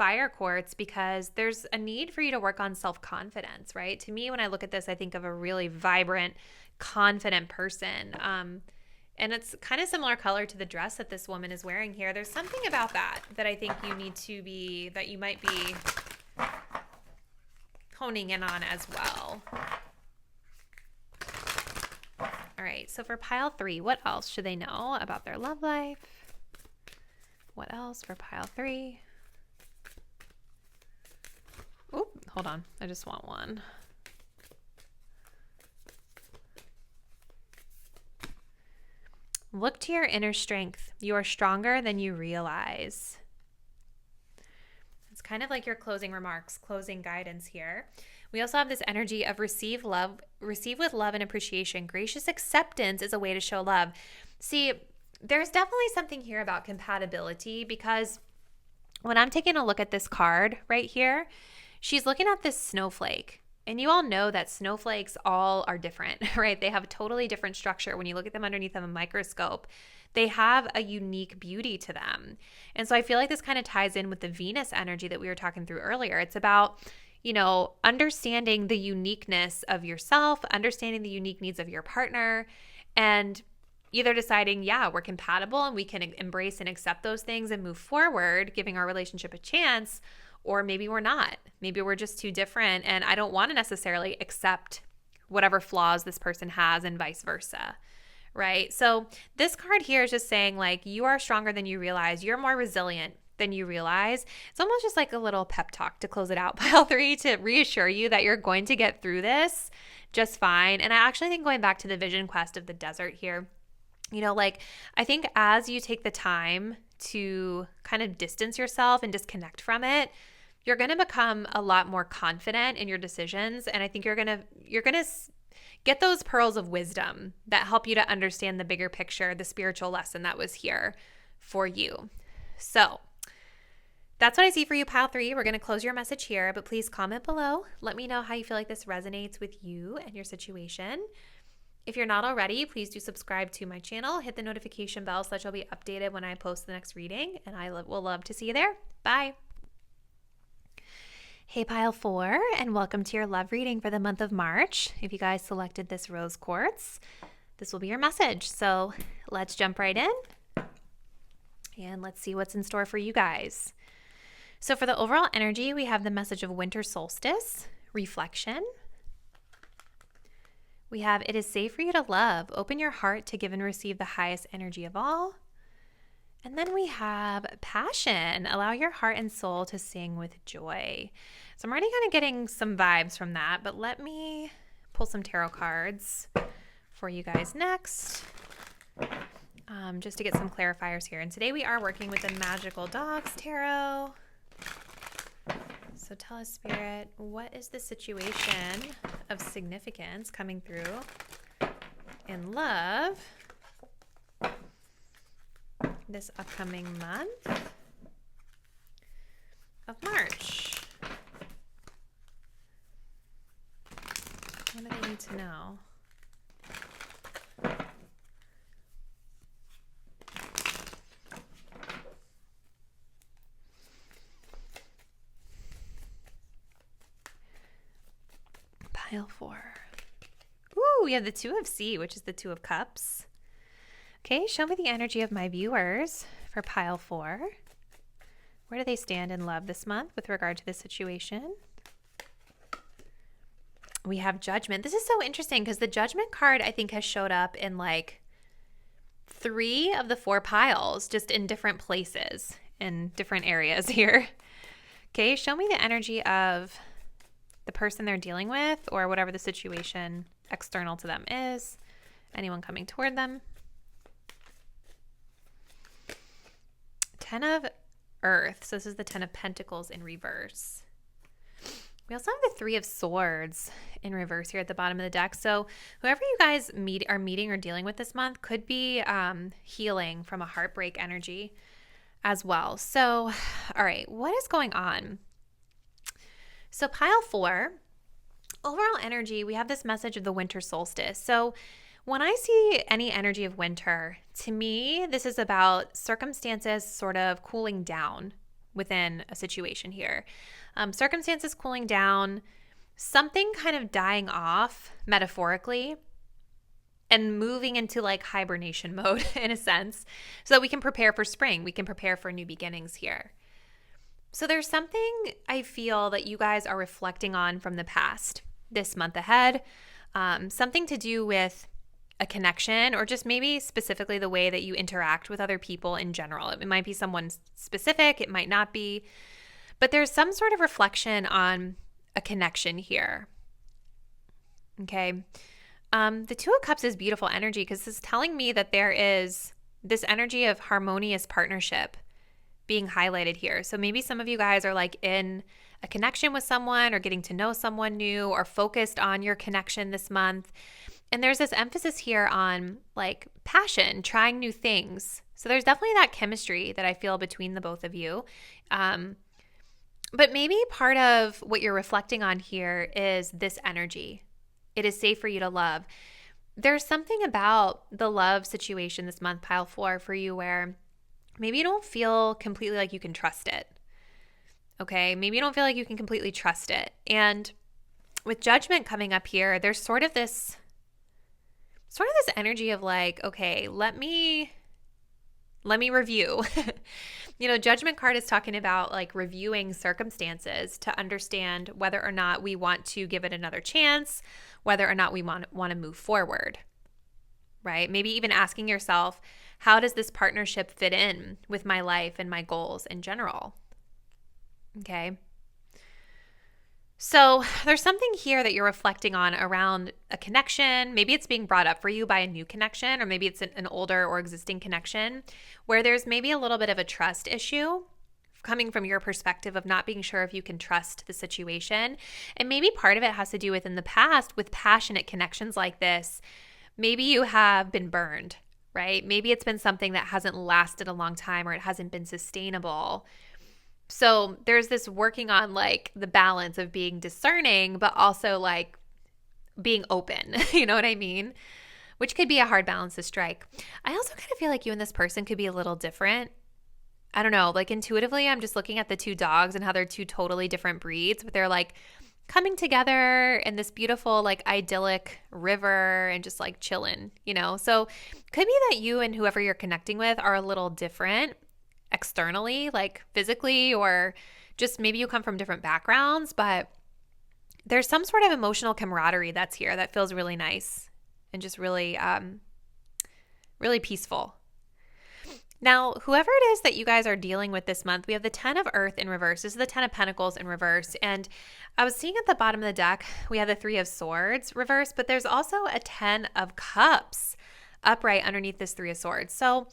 A: fire quartz because there's a need for you to work on self-confidence, right? To me, when I look at this, I think of a really vibrant, confident person. And it's kind of similar color to the dress that this woman is wearing here. There's something about that I think you need to be, that you might be honing in on as well. All right, so for pile 3, what else should they know about their love life? What else for pile 3? Oh, hold on. I just want one. Look to your inner strength. You are stronger than you realize. It's kind of like your closing remarks, closing guidance here. We also have this energy of receive with love and appreciation. Gracious acceptance is a way to show love. See, there's definitely something here about compatibility, because when I'm taking a look at this card right here, she's looking at this snowflake. And you all know that snowflakes all are different, right? They have a totally different structure. When you look at them underneath of a microscope, they have a unique beauty to them. And so I feel like this kind of ties in with the Venus energy that we were talking through earlier. It's about, you know, understanding the uniqueness of yourself, understanding the unique needs of your partner, and either deciding, yeah, we're compatible and we can embrace and accept those things and move forward, giving our relationship a chance, or maybe we're not. Maybe we're just too different and I don't want to necessarily accept whatever flaws this person has and vice versa, right? So this card here is just saying, like, you are stronger than you realize. You're more resilient than you realize. It's almost just like a little pep talk to close it out, pile 3, to reassure you that you're going to get through this just fine. And I actually think, going back to the vision quest of the desert here, you know, like, I think as you take the time to kind of distance yourself and disconnect from it, you're going to become a lot more confident in your decisions. And I think you're going to get those pearls of wisdom that help you to understand the bigger picture, the spiritual lesson that was here for you. So that's what I see for you, pile 3. We're going to close your message here, but please comment below. Let me know how you feel like this resonates with you and your situation. If you're not already, please do subscribe to my channel. Hit the notification bell so that you'll be updated when I post the next reading, and I will love to see you there. Bye. Hey, pile 4, and welcome to your love reading for the month of March. If you guys selected this rose quartz, this will be your message. So let's jump right in and let's see what's in store for you guys. So for the overall energy, we have the message of winter solstice, reflection. We have, it is safe for you to love. Open your heart to give and receive the highest energy of all. And then we have passion. Allow your heart and soul to sing with joy. So I'm already kind of getting some vibes from that, but let me pull some tarot cards for you guys next, just to get some clarifiers here. And today we are working with the Magickal Dogs Tarot. So tell us, Spirit, what is the situation of significance coming through in love this upcoming month of March? What do they need to know? Pile 4. Ooh, we have the 2 of C, which is the 2 of Cups. Okay, show me the energy of my viewers for pile 4. Where do they stand in love this month with regard to the situation? We have Judgment. This is so interesting because the Judgment card, I think, has showed up in like 3 of the 4 piles, just in different places, in different areas here. Okay, show me the energy of the person they're dealing with, or whatever the situation external to them is. Anyone coming toward them. 10 of Earth. So this is the 10 of Pentacles in reverse. We also have the 3 of Swords in reverse here at the bottom of the deck. So whoever you guys are meeting or dealing with this month could be healing from a heartbreak energy as well. So, all right, what is going on? So pile 4, overall energy, we have this message of the winter solstice. So when I see any energy of winter, to me, this is about circumstances sort of cooling down, within a situation here. Circumstances cooling down, something kind of dying off metaphorically and moving into like hibernation mode in a sense, so that we can prepare for spring. We can prepare for new beginnings here. So there's something I feel that you guys are reflecting on from the past this month ahead, something to do with a connection, or just maybe specifically the way that you interact with other people in general. It might be someone specific, it might not be, but there's some sort of reflection on a connection here. Okay. The Two of Cups is beautiful energy because it's telling me that there is this energy of harmonious partnership being highlighted here. So maybe some of you guys are like in a connection with someone or getting to know someone new or focused on your connection this month. And there's this emphasis here on like passion, trying new things. So there's definitely that chemistry that I feel between the both of you. But maybe part of what you're reflecting on here is this energy. It is safe for you to love. There's something about the love situation this month, pile 4, for you where maybe you don't feel completely like you can trust it. Okay, maybe you don't feel like you can completely trust it. And with Judgment coming up here, there's sort of this energy of like, okay, let me review. Judgment card is talking about like reviewing circumstances to understand whether or not we want to give it another chance, whether or not we want to move forward, right? Maybe even asking yourself, how does this partnership fit in with my life and my goals in general? Okay. So there's something here that you're reflecting on around a connection. Maybe it's being brought up for you by a new connection, or maybe it's an older or existing connection where there's maybe a little bit of a trust issue coming from your perspective of not being sure if you can trust the situation. And maybe part of it has to do with in the past with passionate connections like this. Maybe you have been burned, right? Maybe it's been something that hasn't lasted a long time or it hasn't been sustainable. So there's this working on like the balance of being discerning, but also like being open, you know what I mean? Which could be a hard balance to strike. I also kind of feel like you and this person could be a little different. I don't know, like intuitively, I'm just looking at the two dogs and how they're two totally different breeds, but they're like coming together in this beautiful, like idyllic river and just like chilling, So could be that you and whoever you're connecting with are a little different externally, like physically, or just maybe you come from different backgrounds, but there's some sort of emotional camaraderie that's here that feels really nice and just really, really peaceful. Now, whoever it is that you guys are dealing with this month, we have the 10 of Earth in reverse. This is the 10 of Pentacles in reverse. And I was seeing at the bottom of the deck, we have the 3 of Swords reverse, but there's also a 10 of Cups upright underneath this 3 of Swords. So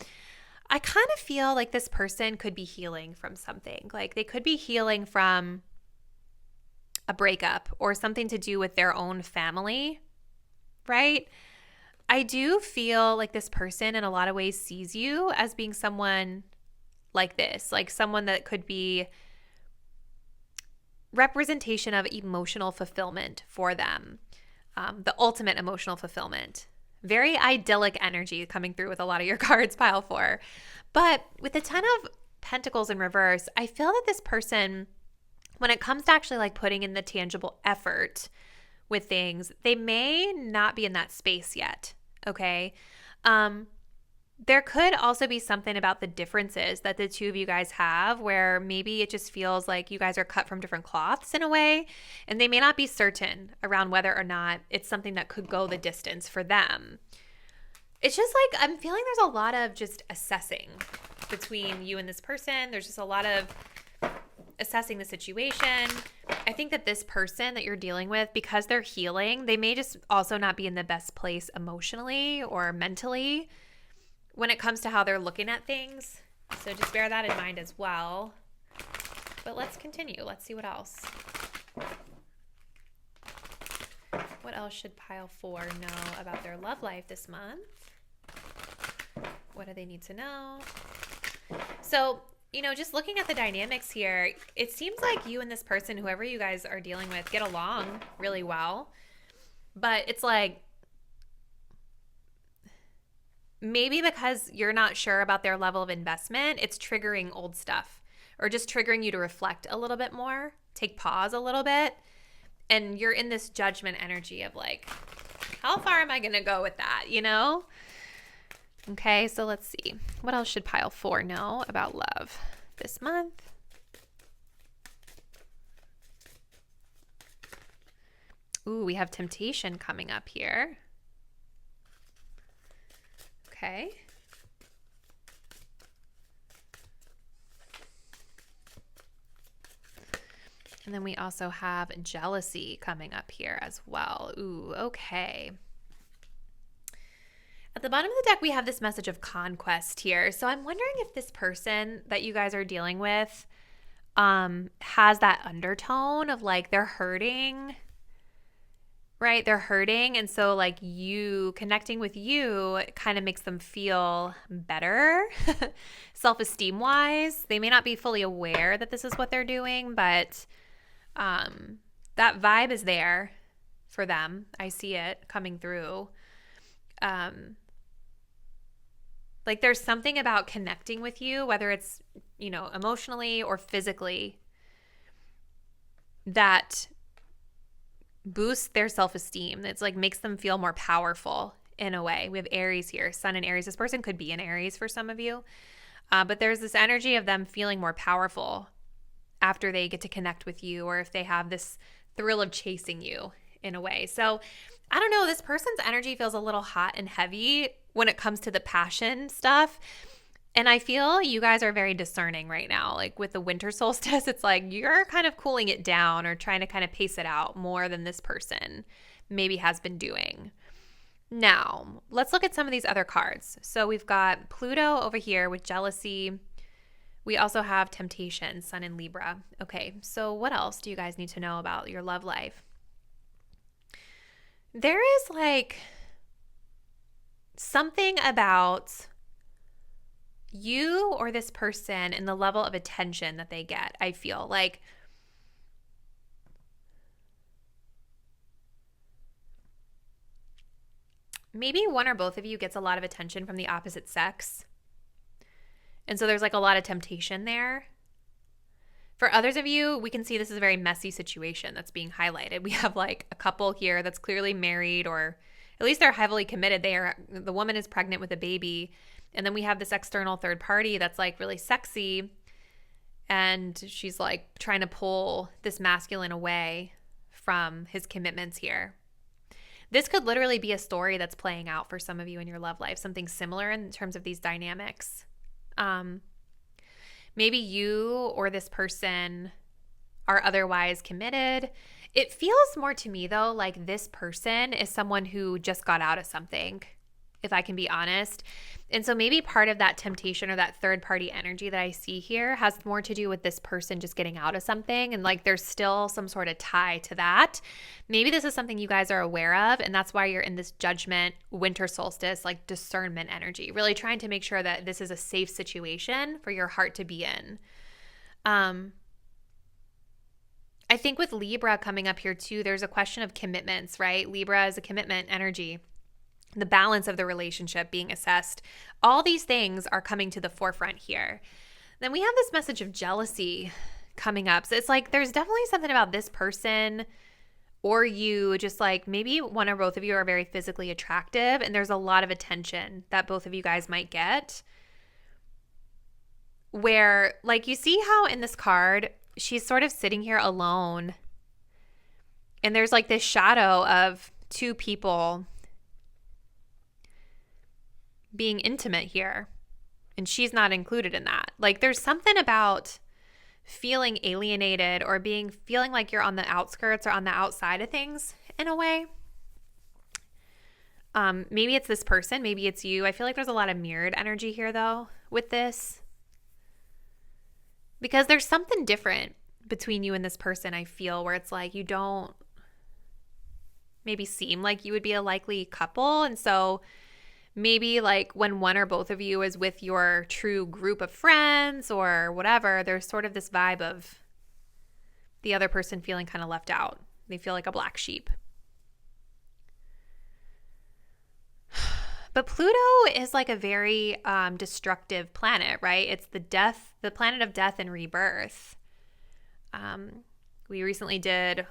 A: I kind of feel like this person could be healing from something. Like they could be healing from a breakup or something to do with their own family, right? I do feel like this person in a lot of ways sees you as being someone like this, like someone that could be representation of emotional fulfillment for them, the ultimate emotional fulfillment. Very idyllic energy coming through with a lot of your cards, pile 4. But with the 10 of Pentacles in reverse, I feel that this person, when it comes to actually like putting in the tangible effort with things, they may not be in that space yet, okay? There could also be something about the differences that the two of you guys have where maybe it just feels like you guys are cut from different cloths in a way, and they may not be certain around whether or not it's something that could go the distance for them. It's just like I'm feeling there's a lot of just assessing between you and this person. There's just a lot of assessing the situation. I think that this person that you're dealing with, because they're healing, they may just also not be in the best place emotionally or mentally when it comes to how they're looking at things. So just bear that in mind as well. But let's continue. Let's see what else. What else should pile 4 know about their love life this month? What do they need to know? So, just looking at the dynamics here, it seems like you and this person, whoever you guys are dealing with, get along really well. But it's like, maybe because you're not sure about their level of investment, it's triggering old stuff, or just triggering you to reflect a little bit more, take pause a little bit. And you're in this judgment energy of like, how far am I going to go with that, you know? Okay, so let's see. What else should pile 4 know about love this month? Ooh, we have temptation coming up here. Okay. And then we also have jealousy coming up here as well. Ooh, okay. At the bottom of the deck, we have this message of conquest here. So I'm wondering if this person that you guys are dealing with has that undertone of like they're hurting, right? They're hurting. And so like you connecting with you kind of makes them feel better self-esteem wise. They may not be fully aware that this is what they're doing, but that vibe is there for them. I see it coming through. Like there's something about connecting with you, whether it's, you know, emotionally or physically, that boosts their self-esteem. It's like makes them feel more powerful in a way. We have Aries here, Sun in Aries. This person could be in Aries for some of you. But there's this energy of them feeling more powerful after they get to connect with you, or if they have this thrill of chasing you in a way. So I don't know, this person's energy feels a little hot and heavy when it comes to the passion stuff. And I feel you guys are very discerning right now. Like with the winter solstice, it's like you're kind of cooling it down or trying to kind of pace it out more than this person maybe has been doing. Now, let's look at some of these other cards. So we've got Pluto over here with jealousy. We also have temptation, Sun in Libra. Okay, so what else do you guys need to know about your love life? There is like something about you or this person and the level of attention that they get. I feel like maybe one or both of you gets a lot of attention from the opposite sex. And so there's like a lot of temptation there. For others of you, we can see this is a very messy situation that's being highlighted. We have like a couple here that's clearly married, or at least they're heavily committed. The woman is pregnant with a baby. And then we have this external third party that's like really sexy. And she's like trying to pull this masculine away from his commitments here. This could literally be a story that's playing out for some of you in your love life, something similar in terms of these dynamics. Maybe you or this person are otherwise committed. It feels more to me though like this person is someone who just got out of something, if I can be honest. And so maybe part of that temptation or that third party energy that I see here has more to do with this person just getting out of something, and like there's still some sort of tie to that. Maybe this is something you guys are aware of, and that's why you're in this judgment, winter solstice, like discernment energy, really trying to make sure that this is a safe situation for your heart to be in. I think with Libra coming up here too, there's a question of commitments, right? Libra is a commitment energy. The balance of the relationship being assessed. All these things are coming to the forefront here. Then we have this message of jealousy coming up. So it's like there's definitely something about this person or you, just like maybe one or both of you are very physically attractive, and there's a lot of attention that both of you guys might get. Where like you see how in this card, she's sort of sitting here alone, and there's like this shadow of two people being intimate here, and she's not included in that. Like there's something about feeling alienated or feeling like you're on the outskirts or on the outside of things in a way. Maybe it's this person, maybe it's you. I feel like there's a lot of mirrored energy here though with this, because there's something different between you and this person. I feel where it's like you don't maybe seem like you would be a likely couple, and so maybe like when one or both of you is with your true group of friends or whatever, there's sort of this vibe of the other person feeling kind of left out. They feel like a black sheep. But Pluto is like a very destructive planet, right? It's the planet of death and rebirth. We recently did,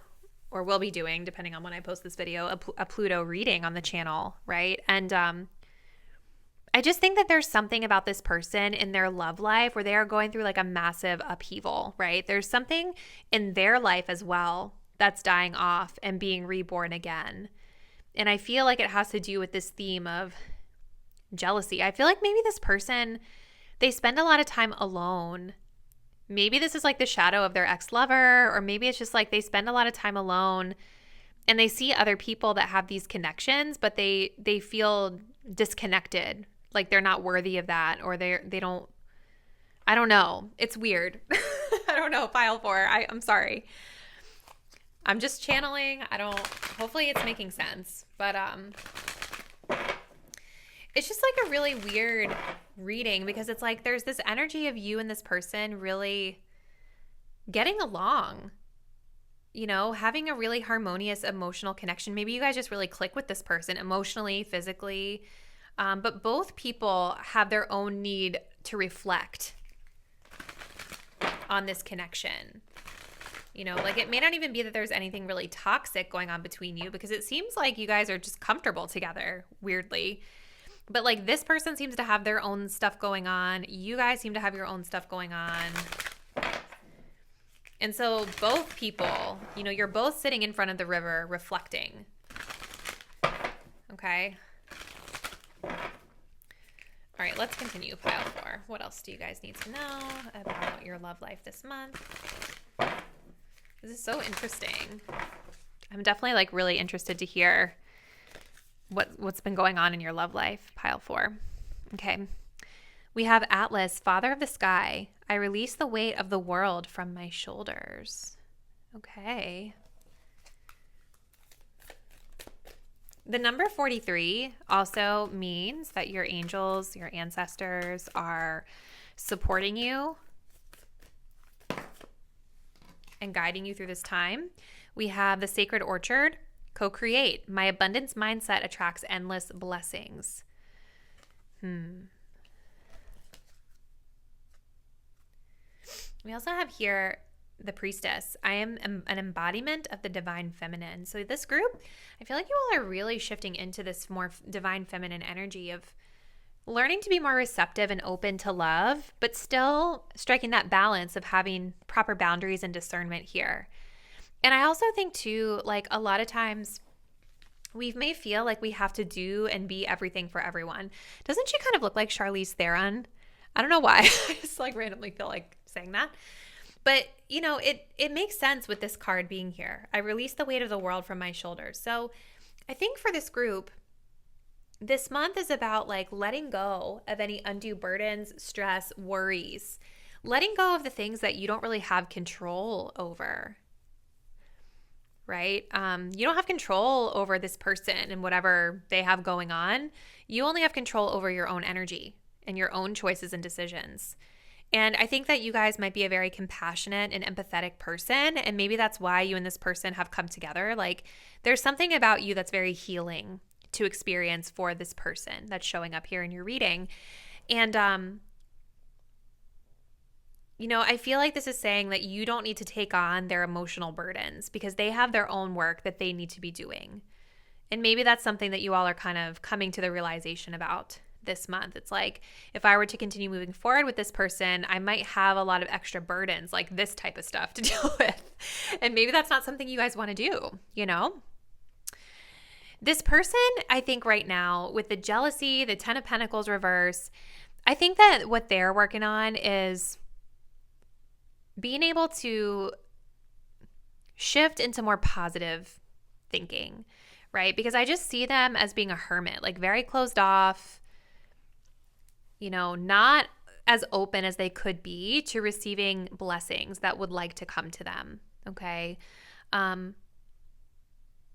A: or will be doing, depending on when I post this video, a Pluto reading on the channel, right? And I just think that there's something about this person in their love life where they are going through like a massive upheaval, right? There's something in their life as well that's dying off and being reborn again. And I feel like it has to do with this theme of jealousy. I feel like maybe this person, they spend a lot of time alone. Maybe this is like the shadow of their ex-lover, or maybe it's just like they spend a lot of time alone and they see other people that have these connections, but they feel disconnected, like they're not worthy of that, or they don't, I don't know. It's weird. I don't know, pile 4. I'm sorry. I'm just channeling. Hopefully it's making sense. But it's just like a really weird reading, because it's like there's this energy of you and this person really getting along, you know, having a really harmonious emotional connection. Maybe you guys just really click with this person emotionally, physically, but both people have their own need to reflect on this connection. You know, like it may not even be that there's anything really toxic going on between you, because it seems like you guys are just comfortable together, weirdly. But like this person seems to have their own stuff going on. You guys seem to have your own stuff going on. And so both people, you know, you're both sitting in front of the river reflecting. Okay. All right, let's continue pile 4. What else do you guys need to know about your love life this month? This is so interesting. I'm definitely like really interested to hear what's been going on in your love life, pile 4. Okay. We have Atlas, Father of the Sky. I release the weight of the world from my shoulders. Okay. The number 43 also means that your angels, your ancestors are supporting you and guiding you through this time. We have the Sacred Orchard, co-create. My abundance mindset attracts endless blessings. We also have here the Priestess. I am an embodiment of the divine feminine. So this group, I feel like you all are really shifting into this more divine feminine energy of learning to be more receptive and open to love, but still striking that balance of having proper boundaries and discernment here. And I also think too, like a lot of times we may feel like we have to do and be everything for everyone. Doesn't she kind of look like Charlize Theron? I don't know why. I just like randomly feel like saying that. But, you know, it makes sense with this card being here. I release the weight of the world from my shoulders. So I think for this group, this month is about like letting go of any undue burdens, stress, worries, letting go of the things that you don't really have control over, right? You don't have control over this person and whatever they have going on. You only have control over your own energy and your own choices and decisions. And I think that you guys might be a very compassionate and empathetic person. And maybe that's why you and this person have come together. Like there's something about you that's very healing to experience for this person that's showing up here in your reading. And, you know, I feel like this is saying that you don't need to take on their emotional burdens because they have their own work that they need to be doing. And maybe that's something that you all are kind of coming to the realization about this month. It's like, if I were to continue moving forward with this person, I might have a lot of extra burdens, like this type of stuff to deal with. And maybe that's not something you guys want to do, you know? This person, I think right now, with the jealousy, the 10 of Pentacles reverse, I think that what they're working on is being able to shift into more positive thinking, right? Because I just see them as being a hermit, like very closed off, you know, not as open as they could be to receiving blessings that would like to come to them, okay?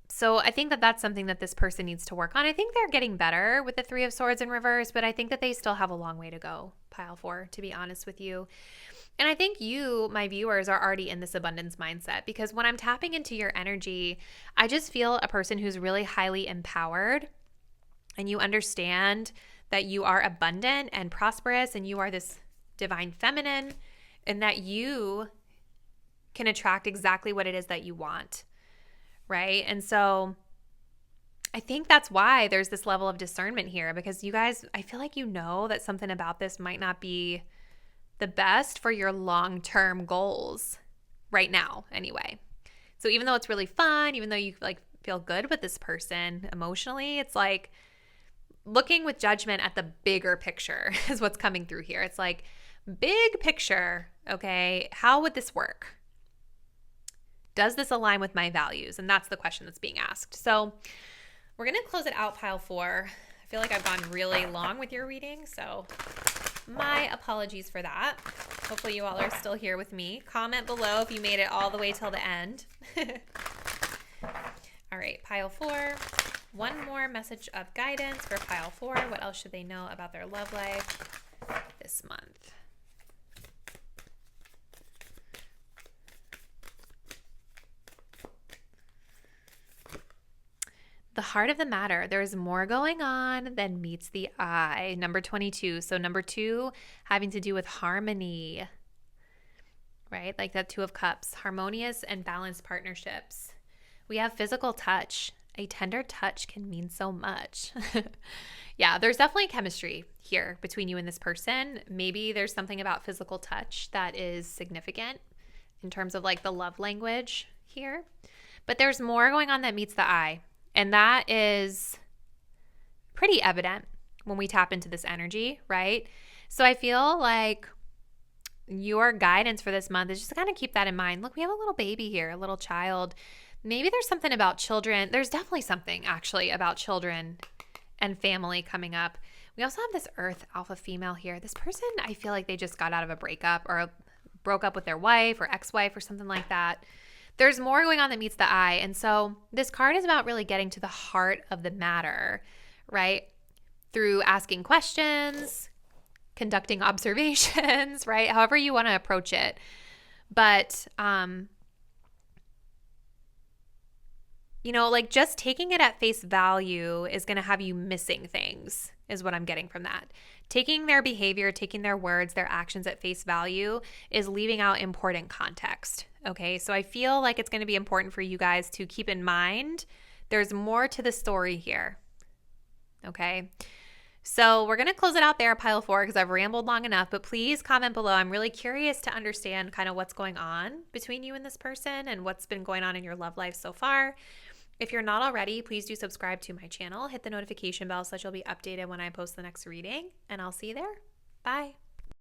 A: So I think that that's something that this person needs to work on. I think they're getting better with the 3 of Swords in reverse, but I think that they still have a long way to go, pile 4, to be honest with you. And I think you, my viewers, are already in this abundance mindset because when I'm tapping into your energy, I just feel a person who's really highly empowered. and you understand that you are abundant and prosperous and you are this divine feminine and that you can attract exactly what it is that you want, right? And so I think that's why there's this level of discernment here, because you guys, I feel like you know that something about this might not be the best for your long-term goals right now anyway. So even though it's really fun, even though you like feel good with this person emotionally, it's like looking with judgment at the bigger picture is what's coming through here. It's like big picture, okay? How would this work? Does this align with my values? And that's the question that's being asked. So we're going to close it out, pile 4. I feel like I've gone really long with your reading, so my apologies for that. Hopefully you all are still here with me. Comment below if you made it all the way till the end. All right, pile 4. One more message of guidance for pile 4. What else should they know about their love life this month? The heart of the matter. There's more going on than meets the eye. Number 22. So number 2 having to do with harmony, right? Like that 2 of Cups, harmonious and balanced partnerships. We have physical touch. A tender touch can mean so much. Yeah, there's definitely chemistry here between you and this person. Maybe there's something about physical touch that is significant in terms of like the love language here. But there's more going on that meets the eye. And that is pretty evident when we tap into this energy, right? So I feel like your guidance for this month is just to kind of keep that in mind. Look, we have a little baby here, a little child. Maybe there's something about children. There's definitely something actually about children and family coming up. We also have this Earth alpha female here. This person, I feel like they just got out of a breakup or broke up with their wife or ex-wife or something like that. There's more going on that meets the eye. And so this card is about really getting to the heart of the matter, right? Through asking questions, conducting observations, right? However you want to approach it. But, you know, like just taking it at face value is going to have you missing things, is what I'm getting from that. Taking their behavior, taking their words, their actions at face value is leaving out important context. Okay, so I feel like it's going to be important for you guys to keep in mind there's more to the story here. Okay, so we're going to close it out there, pile 4, because I've rambled long enough, but please comment below. I'm really curious to understand kind of what's going on between you and this person and what's been going on in your love life so far. If you're not already, please do subscribe to my channel. Hit the notification bell so that you'll be updated when I post the next reading, and I'll see you there. Bye.